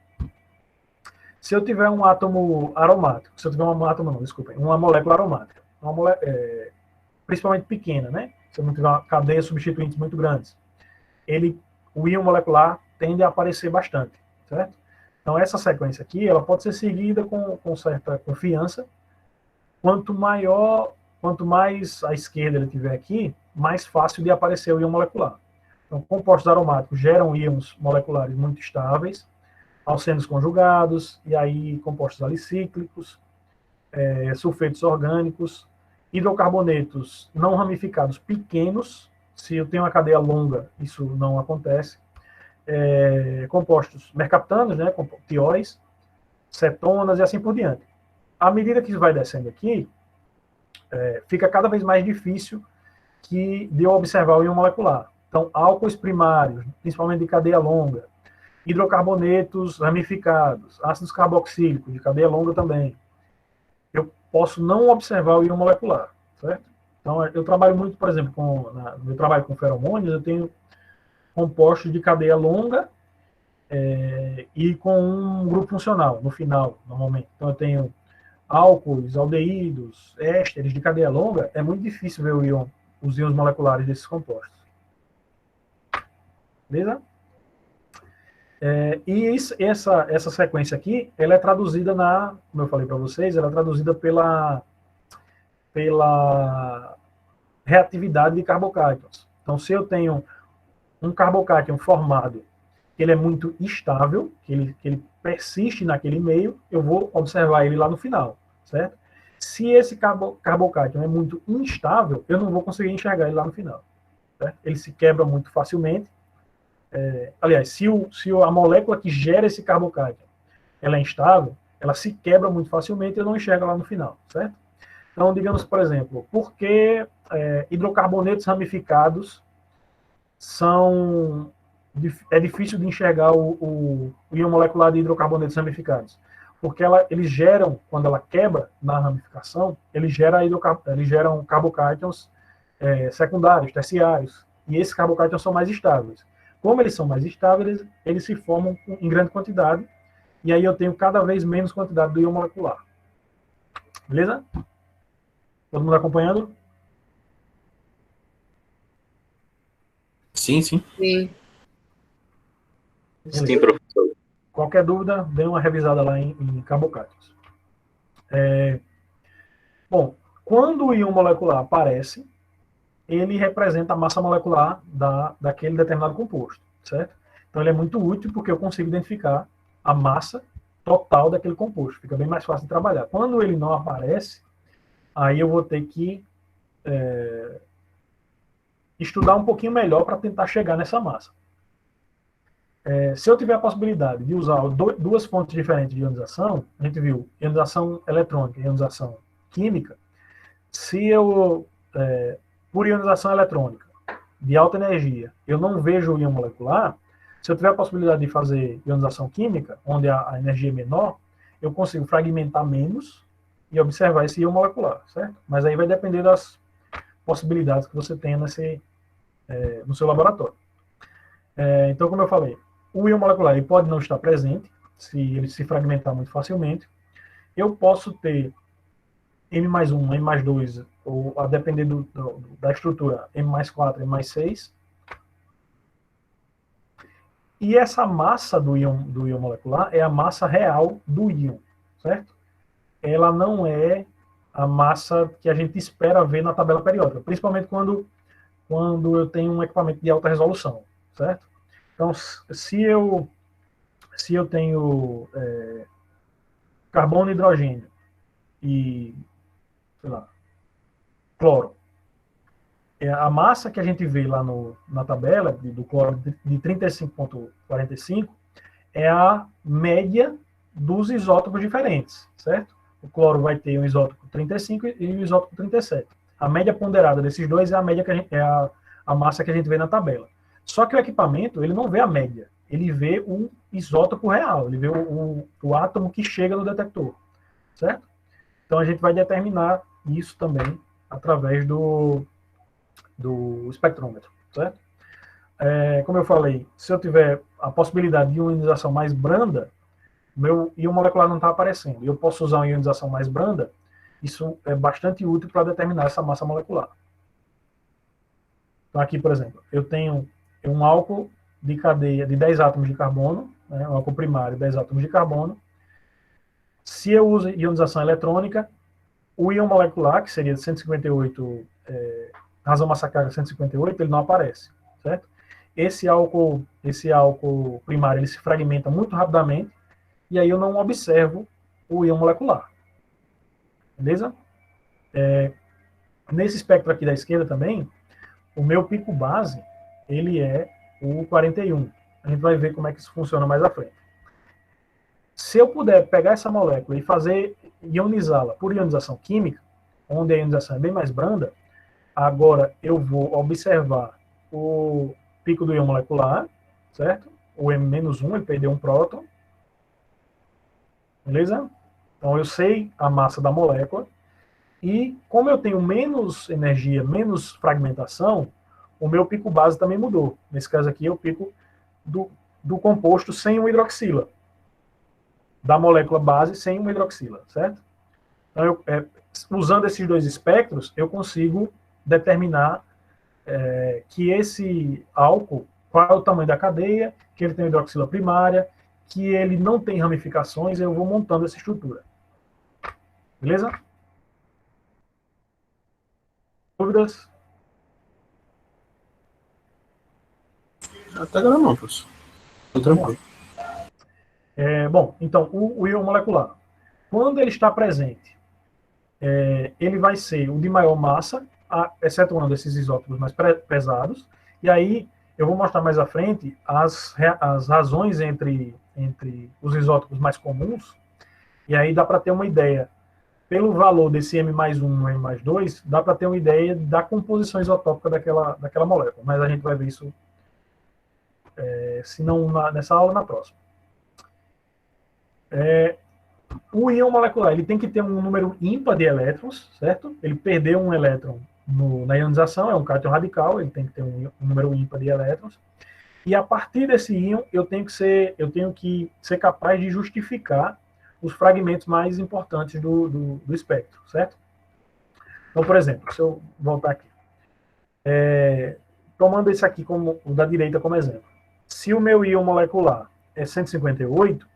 se eu tiver um átomo aromático, se eu tiver uma molécula aromática, principalmente pequena, né? Se eu não tiver uma cadeia substituintes muito grandes, o íon molecular tende a aparecer bastante, certo? Então, essa sequência aqui, ela pode ser seguida com certa confiança. Quanto mais à esquerda ele tiver aqui, mais fácil de aparecer o íon molecular. Então, compostos aromáticos geram íons moleculares muito estáveis, alcenos conjugados, e aí compostos alicíclicos, sulfetos orgânicos, hidrocarbonetos não ramificados pequenos. Se eu tenho uma cadeia longa, isso não acontece. Compostos mercaptanos, né, tióis, cetonas e assim por diante. À medida que isso vai descendo aqui, fica cada vez mais difícil de eu observar o íon molecular. Então, álcoois primários, principalmente de cadeia longa, hidrocarbonetos ramificados, ácidos carboxílicos de cadeia longa também. Eu posso não observar o íon molecular, certo? Então, eu trabalho muito, por exemplo, no meu trabalho com feromônios, eu tenho compostos de cadeia longa e com um grupo funcional no final, normalmente. Então, eu tenho álcoois, aldeídos, ésteres de cadeia longa. É muito difícil ver os íons moleculares desses compostos. Beleza? E essa sequência aqui, ela é traduzida como eu falei para vocês, ela é traduzida pela reatividade de carbocátions. Então, se eu tenho um carbocátion formado, ele é muito estável, que ele persiste naquele meio, eu vou observar ele lá no final, certo? Se esse carbocátion é muito instável, eu não vou conseguir enxergar ele lá no final, certo? Ele se quebra muito facilmente. Aliás, se a molécula que gera esse carbocátion ela é instável, ela se quebra muito facilmente e eu não enxergo lá no final, certo? Então, digamos, por exemplo, por que hidrocarbonetos ramificados é difícil de enxergar o íon molecular de hidrocarbonetos ramificados? Porque eles geram, quando ela quebra na ramificação, eles geram carbocátions secundários, terciários, e esses carbocátions são mais estáveis. Como eles são mais estáveis, eles se formam em grande quantidade, e aí eu tenho cada vez menos quantidade do íon molecular. Beleza? Todo mundo acompanhando? Sim, sim. Sim. Sim, professor. Qualquer dúvida, dê uma revisada lá em carbocátions. Bom, quando o íon molecular aparece, ele representa a massa molecular daquele determinado composto, certo? Então, ele é muito útil porque eu consigo identificar a massa total daquele composto. Fica bem mais fácil de trabalhar. Quando ele não aparece, aí eu vou ter que estudar um pouquinho melhor para tentar chegar nessa massa. Se eu tiver a possibilidade de usar duas fontes diferentes de ionização, a gente viu ionização eletrônica e ionização química, se eu, por ionização eletrônica, de alta energia, eu não vejo o íon molecular, se eu tiver a possibilidade de fazer ionização química, onde a energia é menor, eu consigo fragmentar menos e observar esse íon molecular, certo? Mas aí vai depender das possibilidades que você tenha no seu laboratório. Então, como eu falei, o íon molecular ele pode não estar presente, se ele se fragmentar muito facilmente. Eu posso ter M+1, M+2, ou a depender da estrutura, M+4, M+6. E essa massa do íon molecular é a massa real do íon, certo? Ela não é a massa que a gente espera ver na tabela periódica, principalmente quando eu tenho um equipamento de alta resolução, certo? Então, se eu tenho carbono, hidrogênio e, sei lá, cloro, a massa que a gente vê lá na tabela do cloro de 35,45 é a média dos isótopos diferentes, certo? O cloro vai ter um isótopo 35 e um isótopo 37. A média ponderada desses dois é a média a massa que a gente vê na tabela. Só que o equipamento, ele não vê a média, ele vê o isótopo real, ele vê o átomo que chega no detector, certo? Então a gente vai determinar isso também através do espectrômetro, certo? Como eu falei, se eu tiver a possibilidade de ionização mais branda, meu íon molecular não está aparecendo, eu posso usar uma ionização mais branda, isso é bastante útil para determinar essa massa molecular. Então aqui, por exemplo, eu tenho um álcool de cadeia de 10 átomos de carbono, um álcool primário, 10 átomos de carbono. Se eu uso ionização eletrônica, o íon molecular, que seria 158, razão massa carga 158, ele não aparece, certo? Esse álcool primário, ele se fragmenta muito rapidamente, e aí eu não observo o íon molecular. Beleza? Nesse espectro aqui da esquerda também, o meu pico base, ele é o 41. A gente vai ver como é que isso funciona mais à frente. Se eu puder pegar essa molécula e ionizá-la por ionização química, onde a ionização é bem mais branda, agora eu vou observar o pico do íon molecular, certo? O M-1, ele perdeu um próton. Beleza? Então eu sei a massa da molécula. E como eu tenho menos energia, menos fragmentação, o meu pico base também mudou. Nesse caso aqui é o pico do composto sem uma hidroxila. Da molécula base sem uma hidroxila, certo? Então, usando esses dois espectros, eu consigo determinar que esse álcool, qual é o tamanho da cadeia, que ele tem hidroxila primária, que ele não tem ramificações, eu vou montando essa estrutura. Beleza? Dúvidas? Até agora não, professor. Tô tranquilo. Bom, então, o íon molecular, quando ele está presente, ele vai ser o de maior massa, excetuando esses isótopos mais pesados, e aí eu vou mostrar mais à frente as razões entre os isótopos mais comuns, e aí dá para ter uma ideia, pelo valor desse M+1 e M+2, dá para ter uma ideia da composição isotópica daquela molécula, mas a gente vai ver isso, se não nessa aula, na próxima. O íon molecular, ele tem que ter um número ímpar de elétrons, certo? Ele perdeu um elétron na ionização, é um cátion radical, ele tem que ter um número ímpar de elétrons. E a partir desse íon, eu tenho que ser capaz de justificar os fragmentos mais importantes do espectro, certo? Então, por exemplo, se eu voltar aqui, tomando esse aqui como o da direita como exemplo, se o meu íon molecular é 158,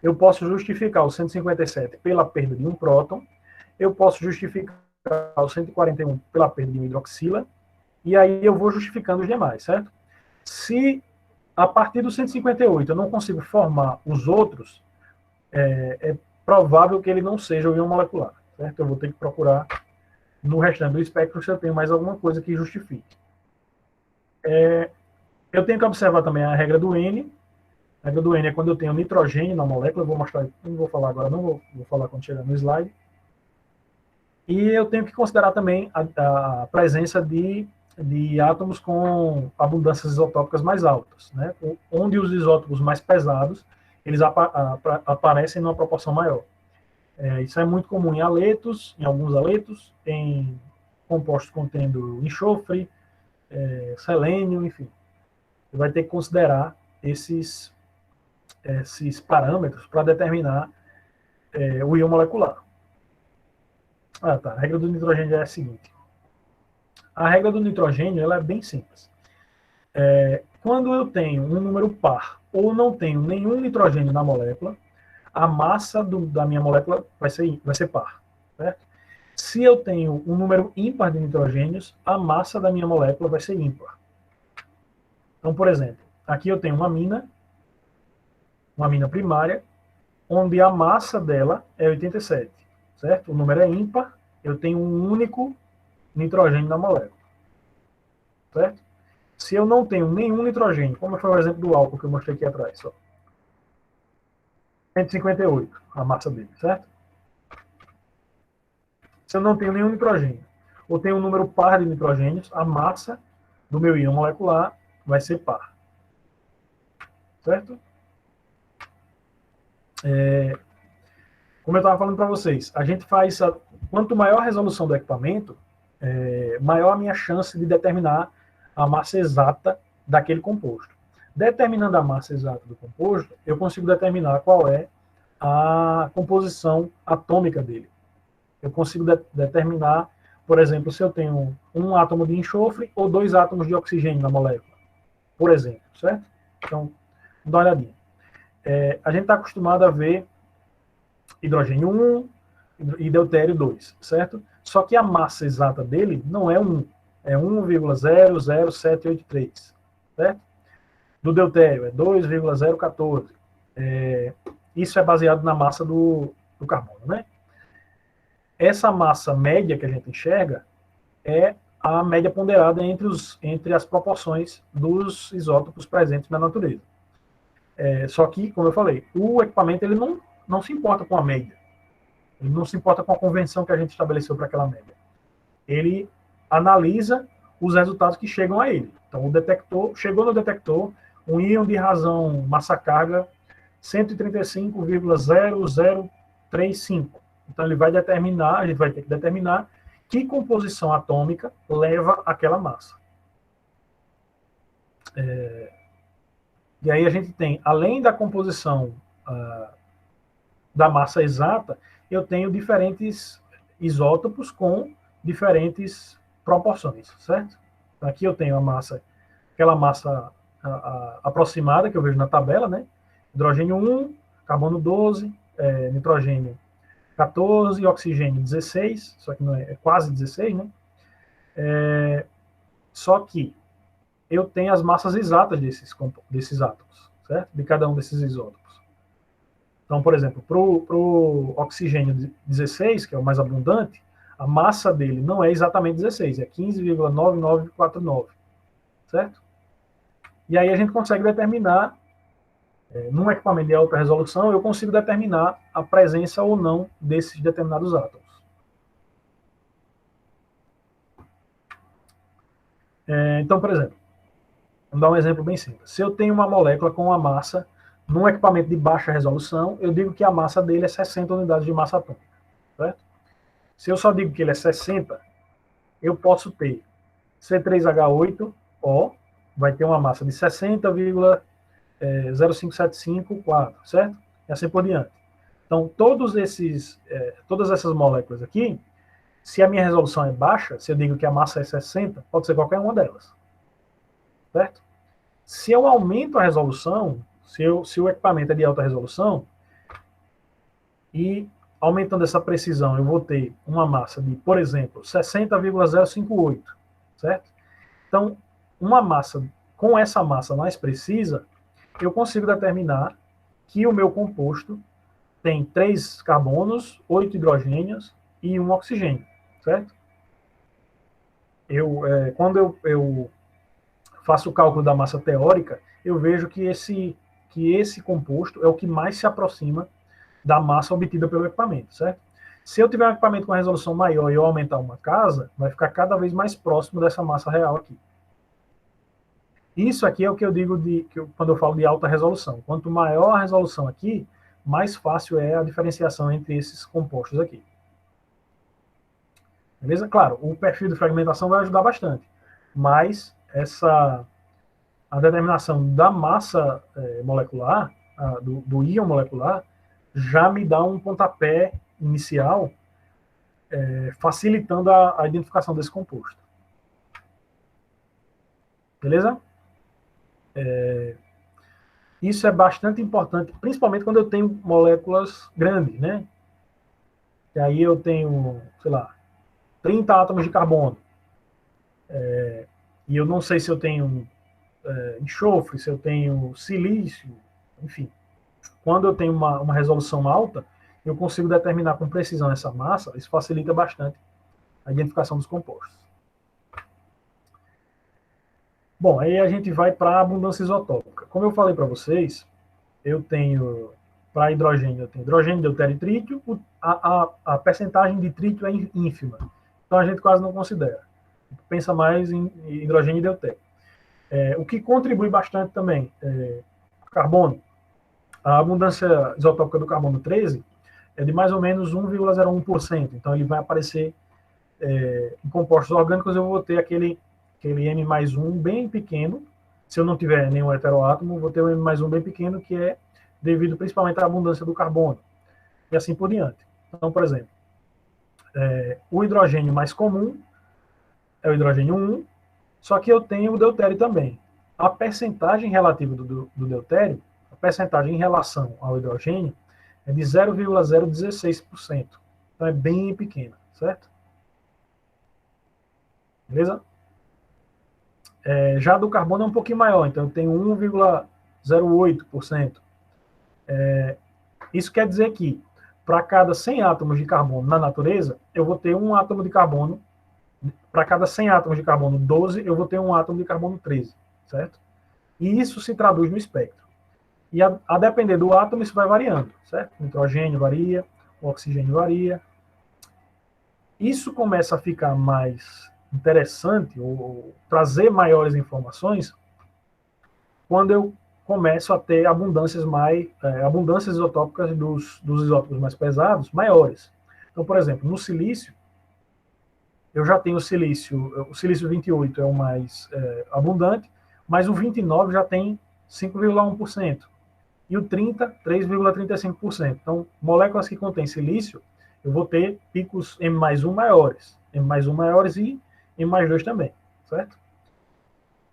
eu posso justificar o 157 pela perda de um próton, eu posso justificar o 141 pela perda de uma hidroxila, e aí eu vou justificando os demais, certo? Se a partir do 158 eu não consigo formar os outros, é provável que ele não seja o íon molecular, certo? Eu vou ter que procurar no restante do espectro se eu tenho mais alguma coisa que justifique. Eu tenho que observar também a regra do N. A regra do N é quando eu tenho nitrogênio na molécula. Eu vou mostrar, não vou falar agora, não vou falar quando chegar no slide. E eu tenho que considerar também a presença de átomos com abundâncias isotópicas mais altas, né? Onde os isótopos mais pesados eles aparecem numa proporção maior. Isso é muito comum em aletos, em alguns aletos, em compostos contendo enxofre, selênio, enfim. Você vai ter que considerar esses parâmetros para determinar o íon molecular. Tá. A regra do nitrogênio é a seguinte. A regra do nitrogênio ela é bem simples. Quando eu tenho um número par ou não tenho nenhum nitrogênio na molécula, a massa da minha molécula vai ser par. Certo? Se eu tenho um número ímpar de nitrogênios, a massa da minha molécula vai ser ímpar. Então, por exemplo, aqui eu tenho uma mina primária, onde a massa dela é 87, certo? O número é ímpar, eu tenho um único nitrogênio na molécula, certo? Se eu não tenho nenhum nitrogênio, como foi o exemplo do álcool que eu mostrei aqui atrás, ó, 158, a massa dele, certo? Se eu não tenho nenhum nitrogênio, ou tenho um número par de nitrogênios, a massa do meu íon molecular vai ser par. Certo? Como eu estava falando para vocês, a gente faz... Quanto maior a resolução do equipamento, maior a minha chance de determinar a massa exata daquele composto. Determinando a massa exata do composto, eu consigo determinar qual é a composição atômica dele. Eu consigo determinar, por exemplo, se eu tenho um átomo de enxofre ou 2 átomos de oxigênio na molécula, por exemplo, certo? Então, dá uma olhadinha. A gente está acostumado a ver hidrogênio 1 e deutério 2, certo? Só que a massa exata dele não é 1, é 1,00783, certo? Do deutério é 2,014. Isso é baseado na massa do carbono, né? Essa massa média que a gente enxerga é a média ponderada entre as proporções dos isótopos presentes na natureza. Só que, como eu falei, o equipamento ele não se importa com a média. Ele não se importa com a convenção que a gente estabeleceu para aquela média. Ele analisa os resultados que chegam a ele. Então, o detector, chegou no detector um íon de razão massa-carga 135,0035. Então, ele vai determinar, a gente vai ter que determinar que composição atômica leva aquela massa. E aí a gente tem, além da composição da massa exata, eu tenho diferentes isótopos com diferentes proporções, certo? Aqui eu tenho aquela massa aproximada que eu vejo na tabela, né? Hidrogênio 1, carbono 12, nitrogênio 14, oxigênio 16, só que não é quase 16, né? Só que eu tenho as massas exatas desses átomos, certo? De cada um desses isótopos. Então, por exemplo, para o oxigênio 16, que é o mais abundante, a massa dele não é exatamente 16, é 15,9949, certo? E aí a gente consegue determinar, num equipamento de alta resolução, eu consigo determinar a presença ou não desses determinados átomos. Então, por exemplo, vamos dar um exemplo bem simples. Se eu tenho uma molécula com uma massa num equipamento de baixa resolução, eu digo que a massa dele é 60 unidades de massa atômica, certo? Se eu só digo que ele é 60, eu posso ter C3H8O, vai ter uma massa de 60,05754, certo? E assim por diante. Então, todas essas moléculas aqui, se a minha resolução é baixa, se eu digo que a massa é 60, pode ser qualquer uma delas, certo? Se eu aumento a resolução, se o equipamento é de alta resolução, e aumentando essa precisão, eu vou ter uma massa de, por exemplo, 60,058, certo? Então, com essa massa mais precisa, eu consigo determinar que o meu composto tem 3 carbonos, 8 hidrogênios e 1 oxigênio, certo? Quando eu faço o cálculo da massa teórica, eu vejo que esse composto é o que mais se aproxima da massa obtida pelo equipamento, certo? Se eu tiver um equipamento com resolução maior e eu aumentar uma casa, vai ficar cada vez mais próximo dessa massa real aqui. Isso aqui é o que eu digo quando eu falo de alta resolução. Quanto maior a resolução aqui, mais fácil é a diferenciação entre esses compostos aqui. Beleza? Claro, o perfil de fragmentação vai ajudar bastante, mas a determinação da massa molecular, do íon molecular, já me dá um pontapé inicial, facilitando a identificação desse composto. Beleza? Isso é bastante importante, principalmente quando eu tenho moléculas grandes, né? E aí eu tenho, sei lá, 30 átomos de carbono. E eu não sei se eu tenho enxofre, se eu tenho silício, enfim. Quando eu tenho uma resolução alta, eu consigo determinar com precisão essa massa, isso facilita bastante a identificação dos compostos. Bom, aí a gente vai para a abundância isotópica. Como eu falei para vocês, eu tenho, para hidrogênio, eu tenho hidrogênio, deutério e trítio, a percentagem de trítio é ínfima, então a gente quase não considera. Pensa mais em hidrogênio e deutério. O que contribui bastante também é carbono. A abundância isotópica do carbono 13 é de mais ou menos 1,01%, então ele vai aparecer em compostos orgânicos, eu vou ter aquele M mais 1 bem pequeno. Se eu não tiver nenhum heteroátomo, vou ter um M mais 1 bem pequeno, que é devido principalmente à abundância do carbono, e assim por diante. Então, por exemplo, o hidrogênio mais comum é o hidrogênio 1, só que eu tenho o deutério também. A percentagem relativa do deutério, a percentagem em relação ao hidrogênio, é de 0,016%. Então é bem pequena, certo? Beleza? Já do carbono é um pouquinho maior, então eu tenho 1,08%. Isso quer dizer que, para cada 100 átomos de carbono na natureza, eu vou ter um átomo de carbono. Para cada 100 átomos de carbono 12, eu vou ter um átomo de carbono 13, certo? E isso se traduz no espectro. E a depender do átomo, isso vai variando, certo? O nitrogênio varia, o oxigênio varia. Isso começa a ficar mais interessante, ou trazer maiores informações, quando eu começo a ter abundâncias isotópicas dos isótopos mais pesados, maiores. Então, por exemplo, no silício, eu já tenho o silício 28 é o mais abundante, mas o 29 já tem 5,1%, e o 30, 3,35%. Então, moléculas que contêm silício, eu vou ter picos M mais 1 maiores, M mais 1 maiores e M mais 2 também, certo?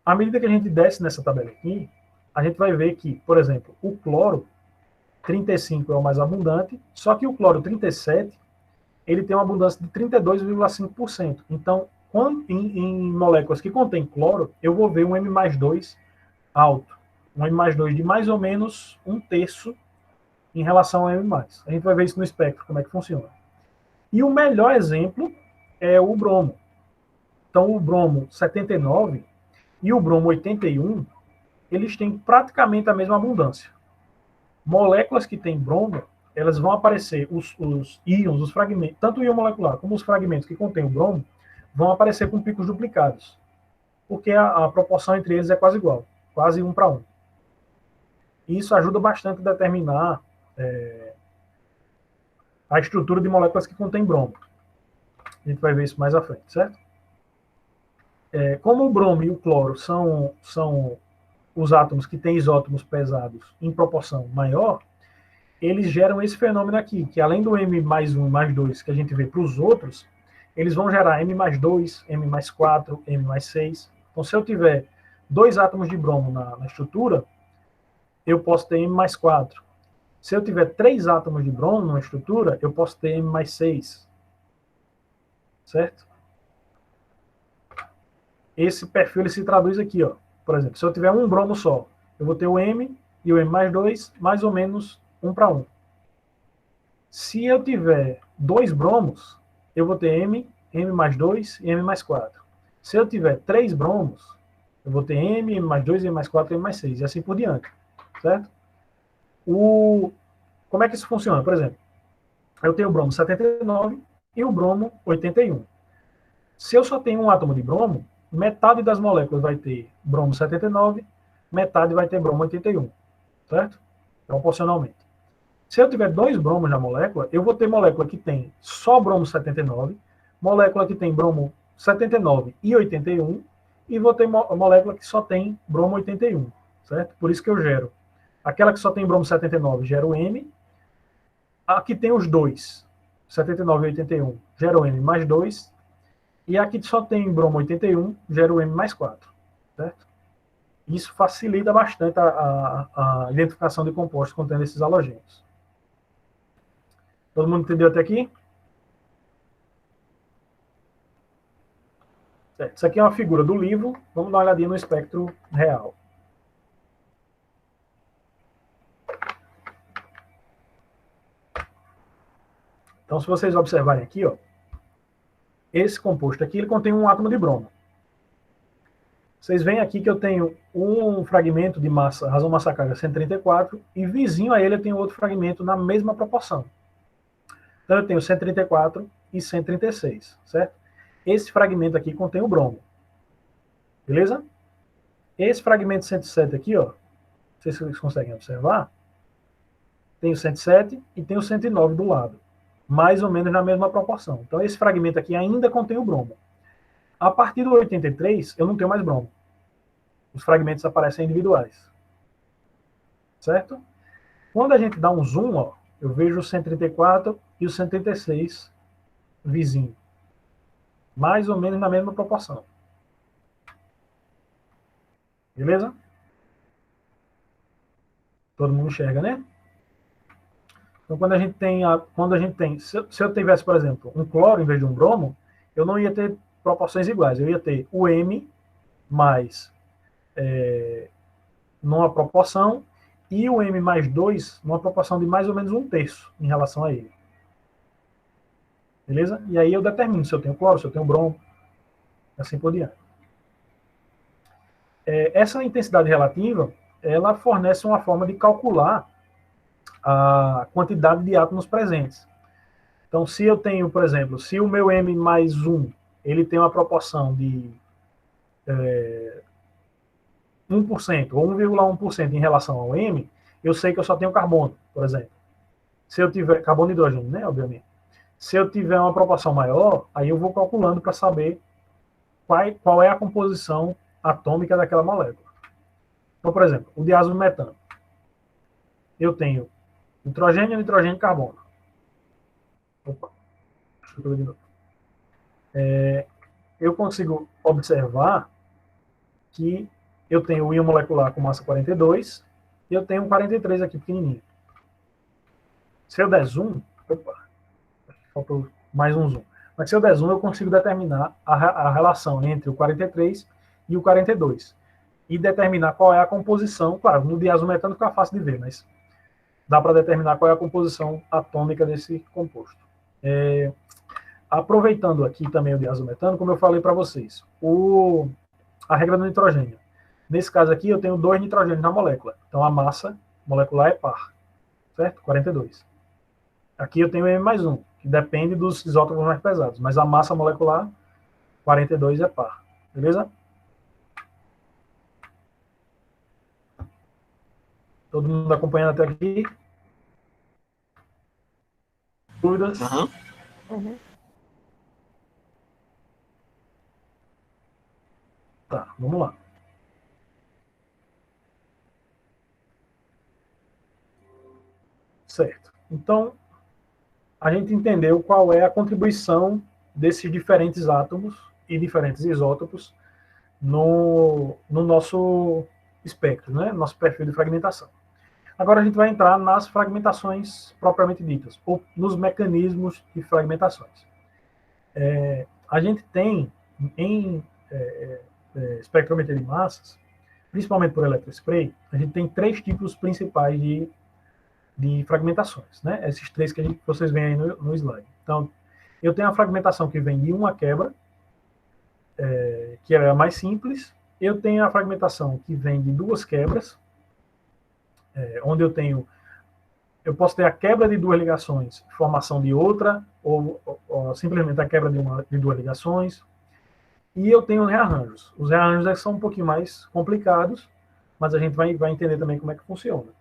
À medida que a gente desce nessa tabela aqui, a gente vai ver que, por exemplo, o cloro 35 é o mais abundante, só que o cloro 37, ele tem uma abundância de 32,5%. Então, em moléculas que contêm cloro, eu vou ver um M mais 2 alto. Um M mais 2 de mais ou menos 1/3 em relação ao M+. A gente vai ver isso no espectro, como é que funciona. E o melhor exemplo é o bromo. Então, o bromo 79 e o bromo 81, eles têm praticamente a mesma abundância. Moléculas que têm bromo, elas vão aparecer, os íons, os fragmentos, tanto o íon molecular como os fragmentos que contêm o bromo, vão aparecer com picos duplicados, porque a proporção entre eles é quase igual, quase 1:1. E isso ajuda bastante a determinar a estrutura de moléculas que contêm bromo. A gente vai ver isso mais à frente, certo? Como o bromo e o cloro são os átomos que têm isótopos pesados em proporção maior, eles geram esse fenômeno aqui, que além do M mais 1 mais 2 que a gente vê para os outros, eles vão gerar M mais 2, M mais 4, M mais 6. Então, se eu tiver 2 átomos de bromo na estrutura, eu posso ter M mais 4. Se eu tiver 3 átomos de bromo na estrutura, eu posso ter M mais 6. Certo? Esse perfil ele se traduz aqui, ó. Por exemplo, se eu tiver um bromo só, eu vou ter o M e o M mais 2, mais ou menos 1:1. Se eu tiver 2 bromos, eu vou ter M mais 2 e M mais 4. Se eu tiver 3 bromos, Eu vou ter M, M mais 2, M mais 4, M mais 6, e assim por diante, certo? Como é que isso funciona? Por exemplo, eu tenho o bromo 79 e o bromo 81. Se eu só tenho um átomo de bromo, metade das moléculas vai ter bromo 79, metade vai ter bromo 81, certo? Proporcionalmente. Se eu tiver 2 bromos na molécula, eu vou ter molécula que tem só bromo 79, molécula que tem bromo 79 e 81, e vou ter molécula que só tem bromo 81, certo? Por isso que eu gero. Aquela que só tem bromo 79 gera o M, a que tem os dois, 79 e 81, gera o M mais 2, e a que só tem bromo 81 gera o M mais 4, certo? Isso facilita bastante a identificação de compostos contendo esses halogênios. Todo mundo entendeu até aqui? Certo. Isso aqui é uma figura do livro. Vamos dar uma olhadinha no espectro real. Então, se vocês observarem aqui, ó, esse composto aqui, ele contém um átomo de bromo. Vocês veem aqui que eu tenho um fragmento de massa, razão massa carga 134, e vizinho a ele eu tenho outro fragmento na mesma proporção. Então eu tenho 134 e 136, certo? Esse fragmento aqui contém o bromo. Beleza? Esse fragmento 107 aqui, ó, vocês conseguem observar, tem o 107 e tem o 109 do lado. Mais ou menos na mesma proporção. Então esse fragmento aqui ainda contém o bromo. A partir do 83, eu não tenho mais bromo. Os fragmentos aparecem individuais. Certo? Quando a gente dá um zoom, ó, eu vejo o 134 e o 136 vizinho. Mais ou menos na mesma proporção. Beleza? Todo mundo enxerga, né? Então, quando a gente tem, se eu tivesse, por exemplo, um cloro em vez de um bromo, eu não ia ter proporções iguais. Eu ia ter o M mais numa proporção e o M mais 2 numa proporção de mais ou menos 1/3 em relação a ele. Beleza? E aí eu determino se eu tenho cloro, se eu tenho bromo, assim por diante. Essa intensidade relativa, ela fornece uma forma de calcular a quantidade de átomos presentes. Então, se eu tenho, por exemplo, se o meu M mais 1, ele tem uma proporção de 1% ou 1,1% em relação ao M, eu sei que eu só tenho carbono, por exemplo. Se eu tiver carbono e hidrogênio, né, obviamente. Se eu tiver uma proporção maior, aí eu vou calculando para saber qual é a composição atômica daquela molécula. Então, por exemplo, o diázono metano. Eu tenho nitrogênio, nitrogênio e carbono. Opa, deixa eu ver de novo. Eu consigo observar que eu tenho o íon molecular com massa 42 e eu tenho um 43 aqui pequenininho. Se eu der zoom, faltou mais um zoom. Mas se eu der zoom, eu consigo determinar a relação entre o 43 e o 42. E determinar qual é a composição. Claro, no diázono metano fica fácil de ver, mas dá para determinar qual é a composição atômica desse composto. Aproveitando aqui também o diázono metano, como eu falei para vocês, a regra do nitrogênio. Nesse caso aqui, eu tenho 2 nitrogênios na molécula. Então, a massa molecular é par. Certo? 42. Aqui eu tenho M mais 1, que depende dos isótopos mais pesados. Mas a massa molecular, 42 é par. Beleza? Todo mundo acompanhando até aqui? Dúvidas? Uhum. Tá, vamos lá. Certo. Então, a gente entendeu qual é a contribuição desses diferentes átomos e diferentes isótopos no nosso espectro, né? Nosso perfil de fragmentação. Agora a gente vai entrar nas fragmentações propriamente ditas, ou nos mecanismos de fragmentações. A gente tem, em espectrometria de massas, principalmente por eletrospray, a gente tem 3 tipos principais de fragmentações, né? Esses 3 que vocês veem aí no slide. Então, eu tenho a fragmentação que vem de uma quebra, que é a mais simples, eu tenho a fragmentação que vem de duas quebras, onde eu posso ter a quebra de duas ligações, formação de outra, ou simplesmente a quebra de duas ligações. E eu tenho rearranjos. Os rearranjos são um pouquinho mais complicados, mas a gente vai entender também como é que funciona.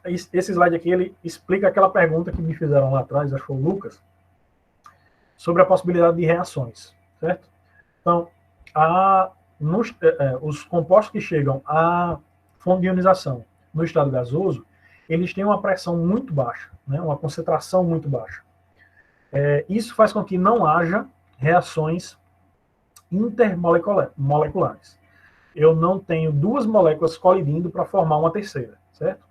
Esse slide aqui, ele explica aquela pergunta que me fizeram lá atrás, acho que foi o Lucas, sobre a possibilidade de reações, certo? Então, os compostos que chegam à fonte de ionização no estado gasoso, eles têm uma pressão muito baixa, né, uma concentração muito baixa. Isso faz com que não haja reações intermoleculares. Eu não tenho duas moléculas colidindo para formar uma terceira, certo?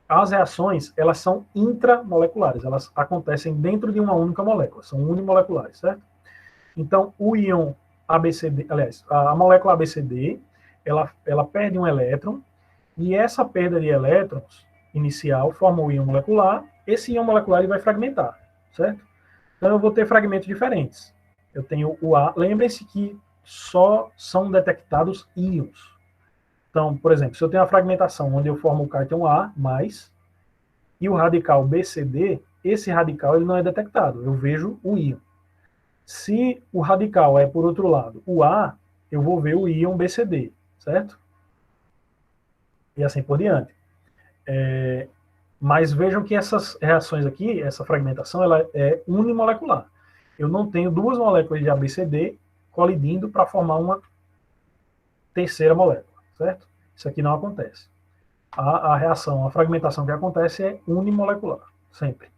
As reações, elas são intramoleculares, elas acontecem dentro de uma única molécula, são unimoleculares, certo? Então, o íon ABCD, aliás, a molécula ABCD, ela perde um elétron, e essa perda de elétrons inicial forma o íon molecular. Esse íon molecular ele vai fragmentar, certo? Então, eu vou ter fragmentos diferentes. Eu tenho o A, lembrem-se que só são detectados íons. Então, por exemplo, se eu tenho a fragmentação onde eu formo o cátion A+, e o radical BCD, esse radical ele não é detectado, eu vejo o íon. Se o radical é, por outro lado, o A, eu vou ver o íon BCD, certo? E assim por diante. Mas vejam que essas reações aqui, essa fragmentação, ela é unimolecular. Eu não tenho duas moléculas de ABCD colidindo para formar uma terceira molécula, certo? Isso aqui não acontece. A reação, a fragmentação que acontece é unimolecular, sempre.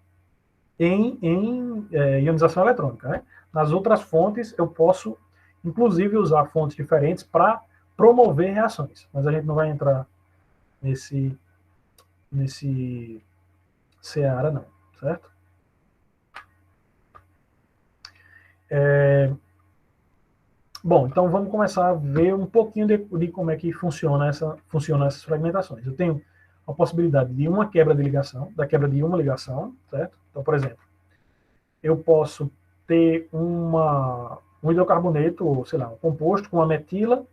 Em ionização eletrônica, né? Nas outras fontes, eu posso, inclusive, usar fontes diferentes para promover reações, mas a gente não vai entrar nesse seara, não, certo? Bom, então vamos começar a ver um pouquinho de como é que funcionam essas fragmentações. Eu tenho a possibilidade de uma quebra de ligação, da quebra de uma ligação, certo? Então, por exemplo, eu posso ter um hidrocarboneto, ou sei lá, um composto com uma metila,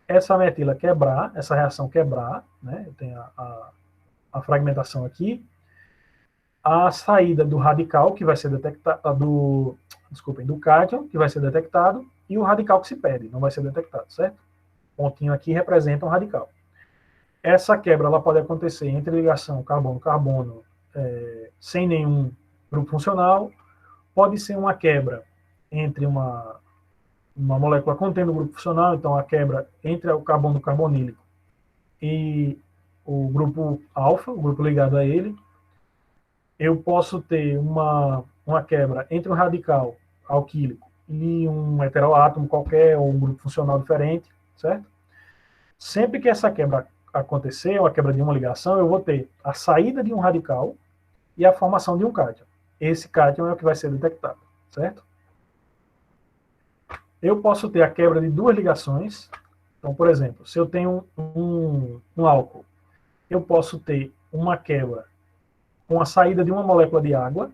essa metila quebrar, essa reação quebrar, né? Eu tenho a fragmentação aqui, a saída do radical, que vai ser detectado, do cátion, que vai ser detectado, e o radical que se perde, não vai ser detectado, certo? O pontinho aqui representa um radical. Essa quebra ela pode acontecer entre ligação carbono-carbono sem nenhum grupo funcional, pode ser uma quebra entre uma molécula contendo um grupo funcional, então a quebra entre o carbono carbonílico e o grupo alfa, o grupo ligado a ele. Eu posso ter uma quebra entre um radical alquílico e um heteroátomo qualquer, ou um grupo funcional diferente, certo? Sempre que essa quebra acontecer, uma quebra de uma ligação, eu vou ter a saída de um radical e a formação de um cátion. Esse cátion é o que vai ser detectado, certo? Eu posso ter a quebra de duas ligações. Então, por exemplo, se eu tenho um álcool, eu posso ter uma quebra com a saída de uma molécula de água,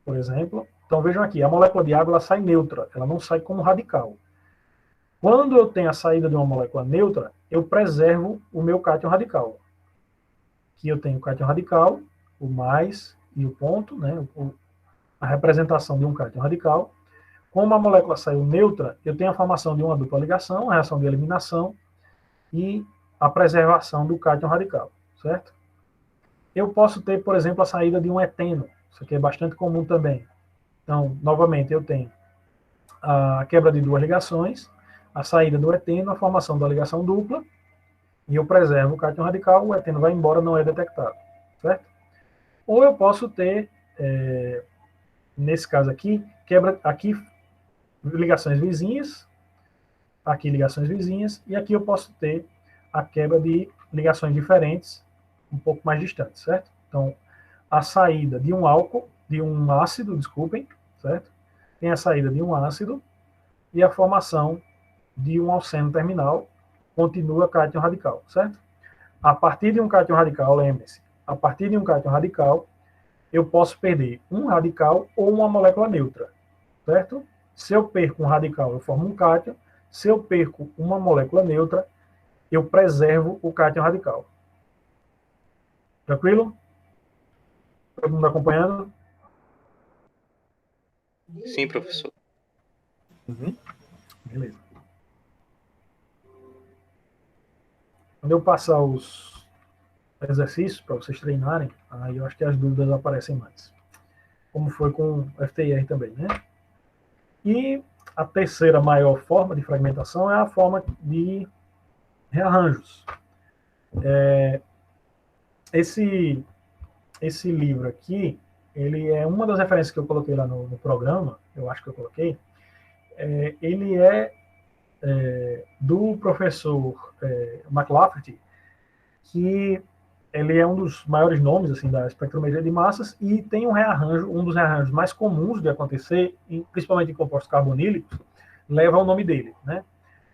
por exemplo. Então, vejam aqui, a molécula de água ela sai neutra, ela não sai como radical. Quando eu tenho a saída de uma molécula neutra, eu preservo o meu cátion radical. Aqui eu tenho o cátion radical, o mais e o ponto, né, a representação de um cátion radical. Como a molécula saiu neutra, eu tenho a formação de uma dupla ligação, a reação de eliminação e a preservação do cátion radical, certo? Eu posso ter, por exemplo, a saída de um eteno. Isso aqui é bastante comum também. Então, novamente, eu tenho a quebra de duas ligações, a saída do eteno, a formação da ligação dupla, e eu preservo o cátion radical, o eteno vai embora, não é detectado, certo? Ou eu posso ter, nesse caso aqui, aqui ligações vizinhas, aqui ligações vizinhas, e aqui eu posso ter a quebra de ligações diferentes, um pouco mais distantes, certo? Então, a saída de um álcool, de um ácido, desculpem, certo? Tem a saída de um ácido e a formação de um alceno terminal, continua cátion radical, certo? A partir de um cátion radical, lembre-se, a partir de um cátion radical, eu posso perder um radical ou uma molécula neutra, certo? Se eu perco um radical, eu formo um cátion. Se eu perco uma molécula neutra, eu preservo o cátion radical. Tranquilo? Todo mundo acompanhando? Sim, professor. Uhum. Beleza. Quando eu passar os exercícios para vocês treinarem, aí eu acho que as dúvidas aparecem mais. Como foi com o FTIR também, né? E a terceira maior forma de fragmentação é a forma de rearranjos. Esse livro aqui, ele é uma das referências que eu coloquei lá no programa, eu acho que eu coloquei, ele é do professor McLafferty, que ele é um dos maiores nomes assim, da espectrometria de massas e tem um dos rearranjos mais comuns de acontecer, principalmente em compostos carbonílicos, leva o nome dele, né?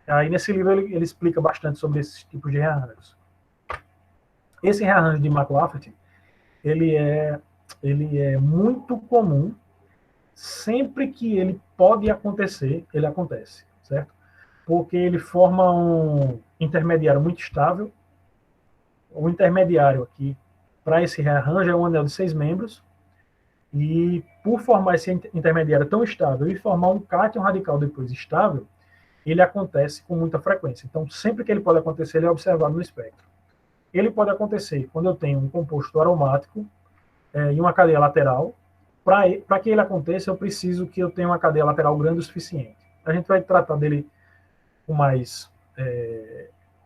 Aí nesse livro ele explica bastante sobre esses tipos de rearranjos. Esse rearranjo de McLafferty, ele é muito comum, sempre que ele pode acontecer, ele acontece, certo? Porque ele forma um intermediário muito estável. O intermediário aqui, para esse rearranjo, é um anel de 6 membros, e por formar esse intermediário tão estável e formar um cátion radical depois estável, ele acontece com muita frequência. Então, sempre que ele pode acontecer, ele é observado no espectro. Ele pode acontecer quando eu tenho um composto aromático e uma cadeia lateral. Para que ele aconteça, eu preciso que eu tenha uma cadeia lateral grande o suficiente. A gente vai tratar dele com mais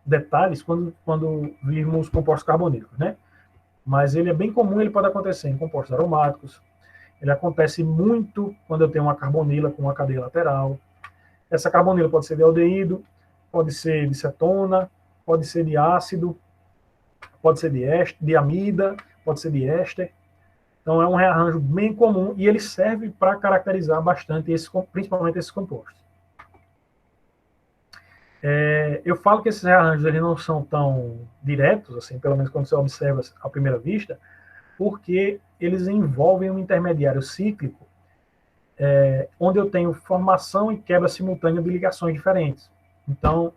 detalhes quando virmos compostos carbonílicos, né? Mas ele é bem comum, ele pode acontecer em compostos aromáticos. Ele acontece muito quando eu tenho uma carbonila com uma cadeia lateral. Essa carbonila pode ser de aldeído, pode ser de cetona, pode ser de ácido, pode ser de amida, pode ser de éster. Então é um rearranjo bem comum e ele serve para caracterizar bastante, principalmente esses compostos. Eu falo que esses rearranjos eles não são tão diretos, assim, pelo menos quando você observa à primeira vista, porque eles envolvem um intermediário cíclico, onde eu tenho formação e quebra simultânea de ligações diferentes. Então,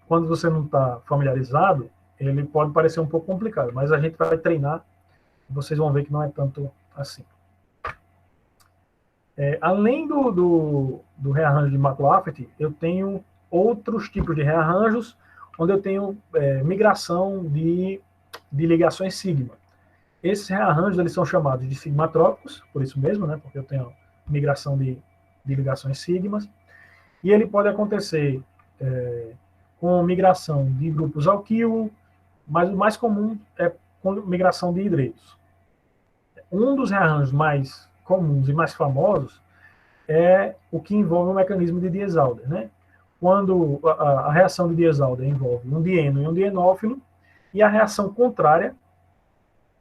quando você não está familiarizado, ele pode parecer um pouco complicado, mas a gente vai treinar e vocês vão ver que não é tanto assim. Além do rearranjo de McLafferty, eu tenho outros tipos de rearranjos, onde eu tenho migração de ligações sigma. Esses rearranjos eles são chamados de sigmatrópicos, por isso mesmo, né, porque eu tenho migração de ligações sigmas, e ele pode acontecer com migração de grupos alquilo, mas o mais comum é com migração de hidretos. Um dos rearranjos mais comuns e mais famosos é o que envolve o mecanismo de Diels-Alder, né? Quando a reação de Diels-Alder envolve um dieno e um dienófilo, e a reação contrária,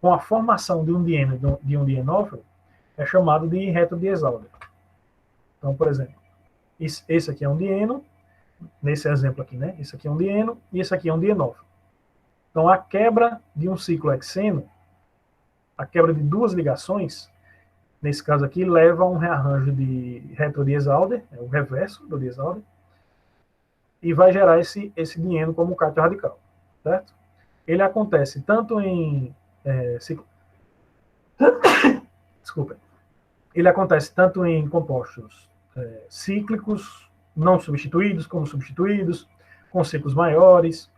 com a formação de um dieno e de um dienófilo, é chamado de retro-Diels-Alder. Então, por exemplo, esse aqui é um dieno, nesse exemplo aqui, né? Esse aqui é um dieno e esse aqui é um dienófilo. Então, a quebra de um ciclo hexeno, a quebra de duas ligações, nesse caso aqui, leva a um rearranjo de retro-Diels-Alder, o reverso do Diels-Alder, e vai gerar esse dieno como cátion radical, certo? Ele acontece tanto em desculpa. Ele acontece tanto em compostos cíclicos, não substituídos, como substituídos, com ciclos maiores,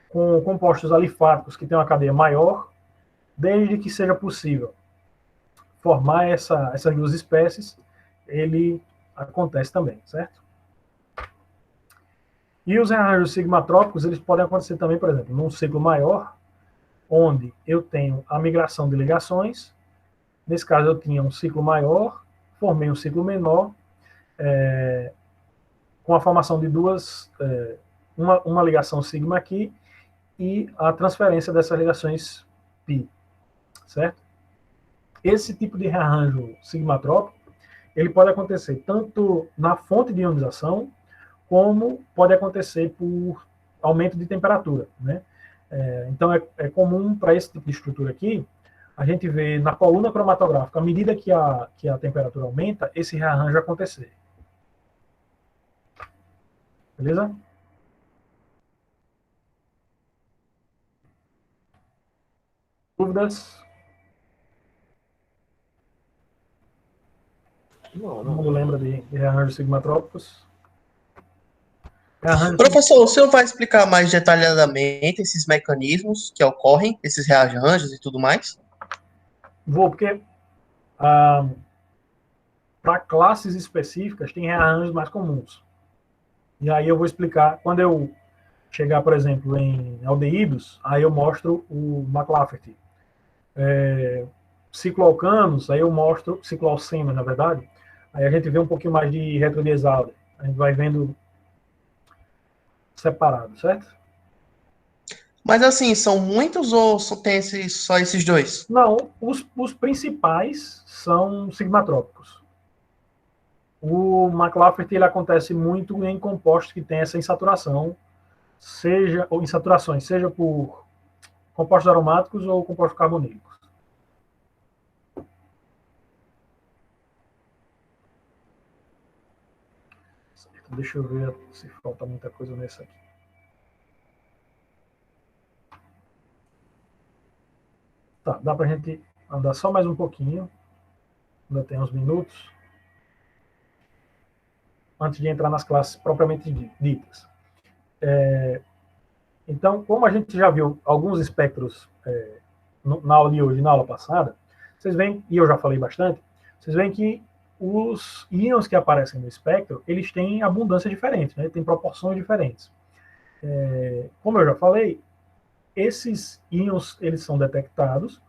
com compostos alifáticos que têm uma cadeia maior, desde que seja possível formar essas duas espécies, ele acontece também, certo? E os rearranjos sigmatrópicos, eles podem acontecer também, por exemplo, num ciclo maior, onde eu tenho a migração de ligações. Nesse caso, eu tinha um ciclo maior, formei um ciclo menor, com a formação de duas, uma ligação sigma aqui, e a transferência dessas ligações π, certo? Esse tipo de rearranjo sigmatrópico, ele pode acontecer tanto na fonte de ionização, como pode acontecer por aumento de temperatura, né? Então, é comum para esse tipo de estrutura aqui, a gente vê na coluna cromatográfica, à medida que a temperatura aumenta, esse rearranjo acontecer. Beleza? Dúvidas? Todo mundo lembra de rearranjos sigmatrópicos? Professor, o senhor vai explicar mais detalhadamente esses mecanismos que ocorrem, esses rearranjos e tudo mais? Vou, porque para classes específicas tem rearranjos mais comuns. E aí eu vou explicar, quando eu chegar, por exemplo, em aldeídos, aí eu mostro o McLafferty. Cicloalcanos, aí eu mostro cicloalcenos, na verdade. Aí a gente vê um pouquinho mais de retrodiesalder. A gente vai vendo separado, certo? Mas assim, são muitos ou tem só esses dois? Não, os principais são sigmatrópicos. O McLafferty ele acontece muito em compostos que têm essa insaturação, ou insaturações, seja por compostos aromáticos ou compostos carbonílicos. Deixa eu ver se falta muita coisa nesse aqui. Tá, dá para a gente andar só mais um pouquinho. Ainda tem uns minutos. Antes de entrar nas classes propriamente ditas. Então, como a gente já viu alguns espectros na aula de hoje, na aula passada, vocês veem, e eu já falei bastante, vocês veem que os íons que aparecem no espectro, eles têm abundância diferente, né? Têm proporções diferentes. Como eu já falei, esses íons eles são detectados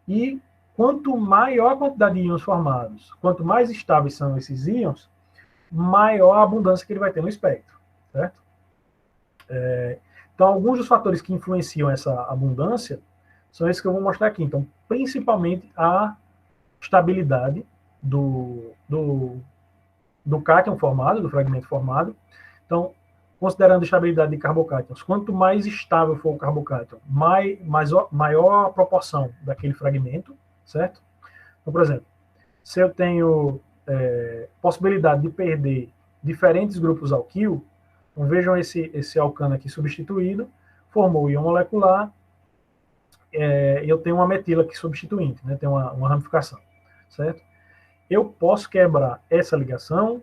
e quanto maior a quantidade de íons formados, quanto mais estáveis são esses íons, maior a abundância que ele vai ter no espectro, certo? Então, alguns dos fatores que influenciam essa abundância são esses que eu vou mostrar aqui. Então, principalmente a estabilidade do cátion formado, do fragmento formado. Então, considerando a estabilidade de carbocátions, quanto mais estável for o carbocátion, maior a proporção daquele fragmento, certo? Então, por exemplo, se eu tenho possibilidade de perder diferentes grupos alquil, então vejam esse alcano aqui substituído, formou o íon molecular, eu tenho uma metila aqui substituinte, né? Tem uma ramificação, certo? Eu posso quebrar essa ligação ou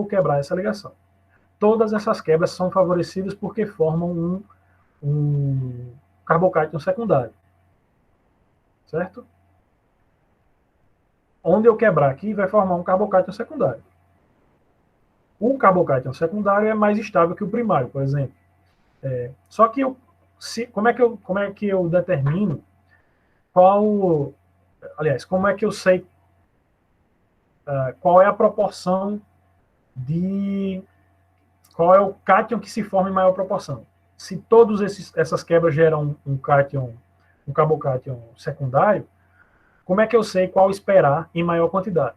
quebrar essa ligação. Todas essas quebras são favorecidas porque formam um carbocátion secundário, certo? Onde eu quebrar aqui vai formar um carbocátion secundário. O carbocátion secundário é mais estável que o primário, por exemplo. Só que como é que eu determino como é que eu sei qual é a proporção qual é o cátion que se forma em maior proporção? Se todas essas quebras geram um carbocátion secundário, como é que eu sei qual esperar em maior quantidade?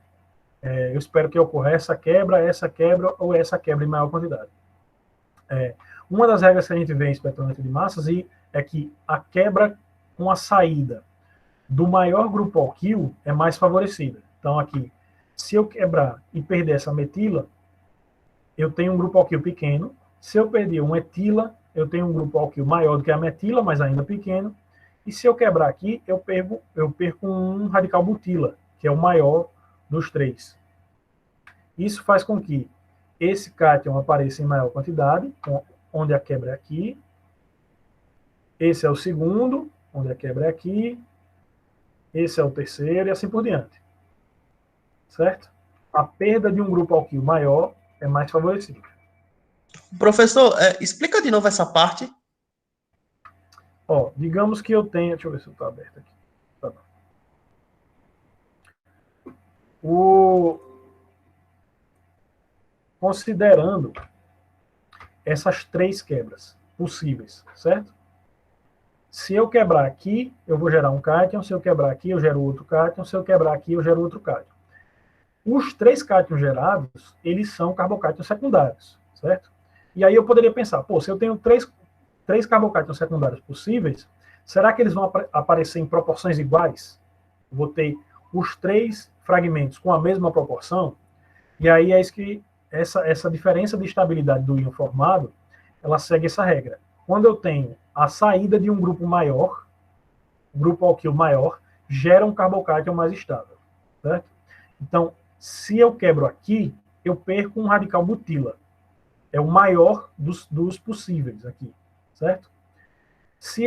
Eu espero que ocorra essa quebra ou essa quebra em maior quantidade. Uma das regras que a gente vê em espectrometria de massas é que a quebra com a saída do maior grupo alquil é mais favorecida. Então, aqui, se eu quebrar e perder essa metila, eu tenho um grupo alquil pequeno. Se eu perder uma etila, eu tenho um grupo alquil maior do que a metila, mas ainda pequeno. E se eu quebrar aqui, eu perco um radical butila, que é o maior dos três. Isso faz com que esse cátion apareça em maior quantidade, onde a quebra é aqui. Esse é o segundo, onde a quebra é aqui. Esse é o terceiro e assim por diante. Certo? A perda de um grupo alquil maior é mais favorecida. Professor, explica de novo essa parte. Digamos que eu tenha... Deixa eu ver se está aberto aqui. Tá bom. Considerando essas três quebras possíveis, certo? Se eu quebrar aqui, eu vou gerar um cátion. Se eu quebrar aqui, eu gero outro cátion. Se eu quebrar aqui, eu gero outro cátion. Os três cátions gerados, eles são carbocátions secundários, certo? E aí eu poderia pensar, se eu tenho três carbocátions secundários possíveis, será que eles vão aparecer em proporções iguais? Eu vou ter os 3 fragmentos com a mesma proporção, e aí é isso que essa diferença de estabilidade do íon formado, ela segue essa regra. Quando eu tenho a saída de um grupo maior, um grupo alquil maior, gera um carbocátion mais estável, certo? Então, se eu quebro aqui, eu perco um radical butila. É o maior dos possíveis aqui, certo? Se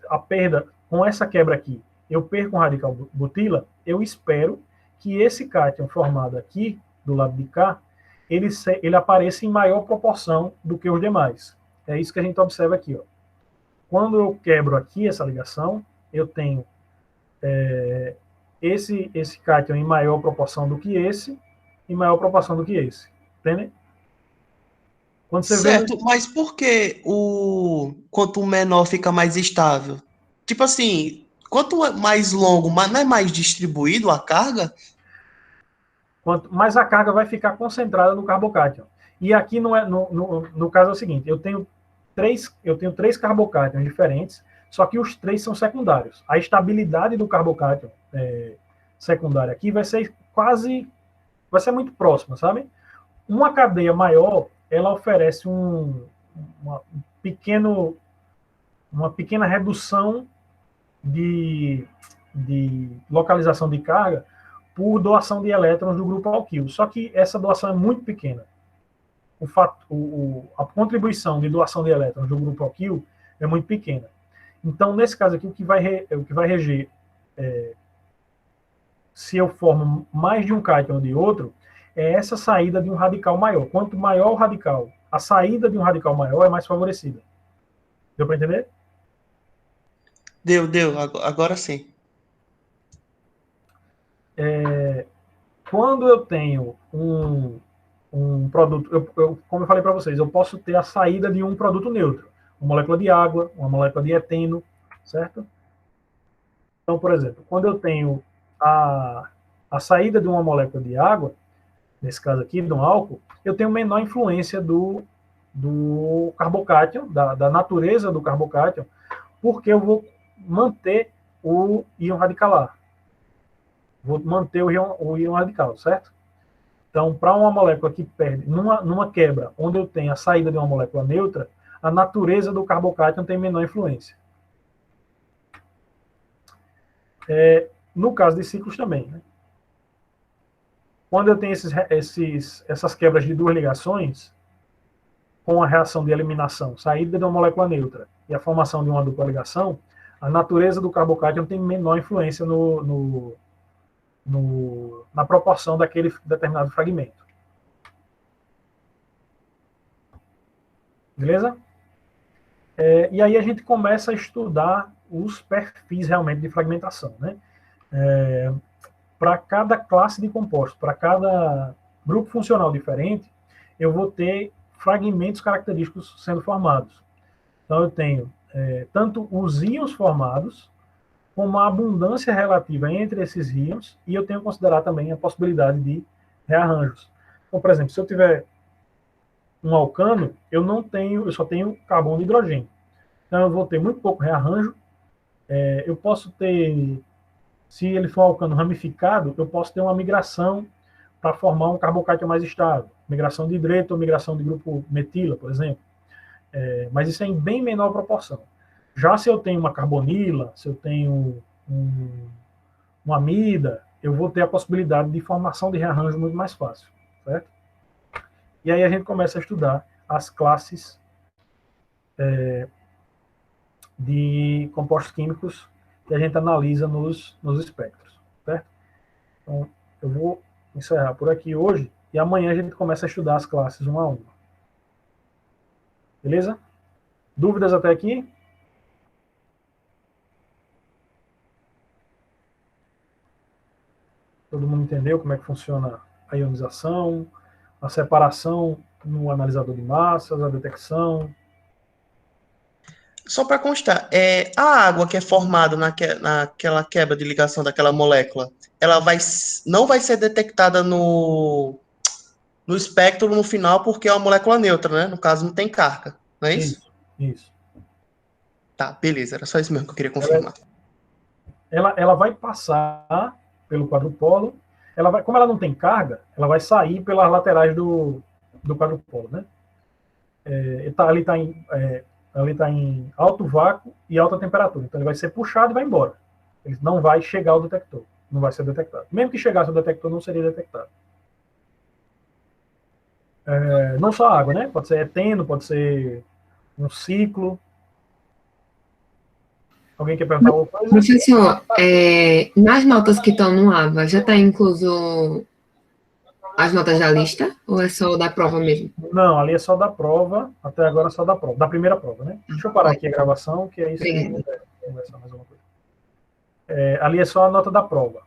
a perda, com essa quebra aqui, eu perco um radical butila, eu espero que esse cátion formado aqui, do lado de cá, ele apareça em maior proporção do que os demais. É isso que a gente observa aqui, ó. Quando eu quebro aqui essa ligação, eu tenho esse cátion em maior proporção do que esse, em maior proporção do que esse. Entende? Quando você certo, vê... mas por que quanto menor fica mais estável? Tipo assim, quanto mais longo, mas não é mais distribuído a carga? Quanto mais a carga vai ficar concentrada no carbocátion. E aqui não é, no caso é o seguinte, eu tenho três carbocátions diferentes, só que os 3 são secundários. A estabilidade do carbocátion secundário aqui vai ser muito próxima, sabe? Uma cadeia maior, ela oferece uma pequena redução de localização de carga por doação de elétrons do grupo alquil. Só que essa doação é muito pequena. A contribuição de doação de elétrons do grupo alquil é muito pequena. Então, nesse caso aqui, o que vai reger se eu formo mais de um cátion de outro, é essa saída de um radical maior. Quanto maior o radical, a saída de um radical maior é mais favorecida. Deu para entender? Deu. Agora sim. Quando eu tenho um produto, como eu falei para vocês, eu posso ter a saída de um produto neutro, uma molécula de água, uma molécula de eteno, certo? Então, por exemplo, quando eu tenho a saída de uma molécula de água, nesse caso aqui, de um álcool, eu tenho menor influência do carbocátion, da natureza do carbocátion, porque eu vou manter o íon radicalar. Vou manter o íon radical, certo? Então, para uma molécula que perde, numa quebra, onde eu tenho a saída de uma molécula neutra, a natureza do carbocátion tem menor influência. No caso de ciclos também, né? Quando eu tenho essas quebras de 2 ligações, com a reação de eliminação, saída de uma molécula neutra e a formação de uma dupla ligação, a natureza do carbocátion tem menor influência na proporção daquele determinado fragmento. Beleza? E aí a gente começa a estudar os perfis realmente de fragmentação, né? Para cada classe de composto, para cada grupo funcional diferente, eu vou ter fragmentos característicos sendo formados. Então, eu tenho tanto os íons formados, como a abundância relativa entre esses íons, e eu tenho que considerar também a possibilidade de rearranjos. Então, por exemplo, se eu tiver um alcano, eu só tenho carbono e hidrogênio. Então, eu vou ter muito pouco rearranjo. Eu posso ter, se ele for um alcano ramificado, eu posso ter uma migração para formar um carbocátion mais estável. Migração de hidreto ou migração de grupo metila, por exemplo. Mas isso é em bem menor proporção. Já se eu tenho uma carbonila, se eu tenho uma amida, eu vou ter a possibilidade de formação de rearranjo muito mais fácil, certo? E aí a gente começa a estudar as classes de compostos químicos que a gente analisa nos espectros, certo? Então, eu vou encerrar por aqui hoje e amanhã a gente começa a estudar as classes uma a uma. Beleza? Dúvidas até aqui? Todo mundo entendeu como é que funciona a ionização, a separação no analisador de massas, a detecção? Só para constar, a água que é formada naquela quebra de ligação daquela molécula, ela não vai ser detectada no espectro no final porque é uma molécula neutra, né? No caso, não tem carga, não é isso? Isso. Tá, beleza, era só isso mesmo que eu queria confirmar. Ela vai passar pelo quadrupolo, como ela não tem carga, ela vai sair pelas laterais do quadrupolo, né? Ali está em alto vácuo e alta temperatura, então ele vai ser puxado e vai embora. Ele não vai chegar ao detector, não vai ser detectado. Mesmo que chegasse ao detector, não seria detectado. Não só água, né? Pode ser eteno, pode ser um ciclo. Alguém quer perguntar alguma coisa? Professor, nas notas que estão no AVA, já está incluso as notas da lista? Ou é só da prova mesmo? Não, ali é só da prova, até agora é só da prova, da primeira prova, né? Deixa eu parar aqui a gravação, que aí você conversar mais alguma coisa. Ali é só a nota da prova.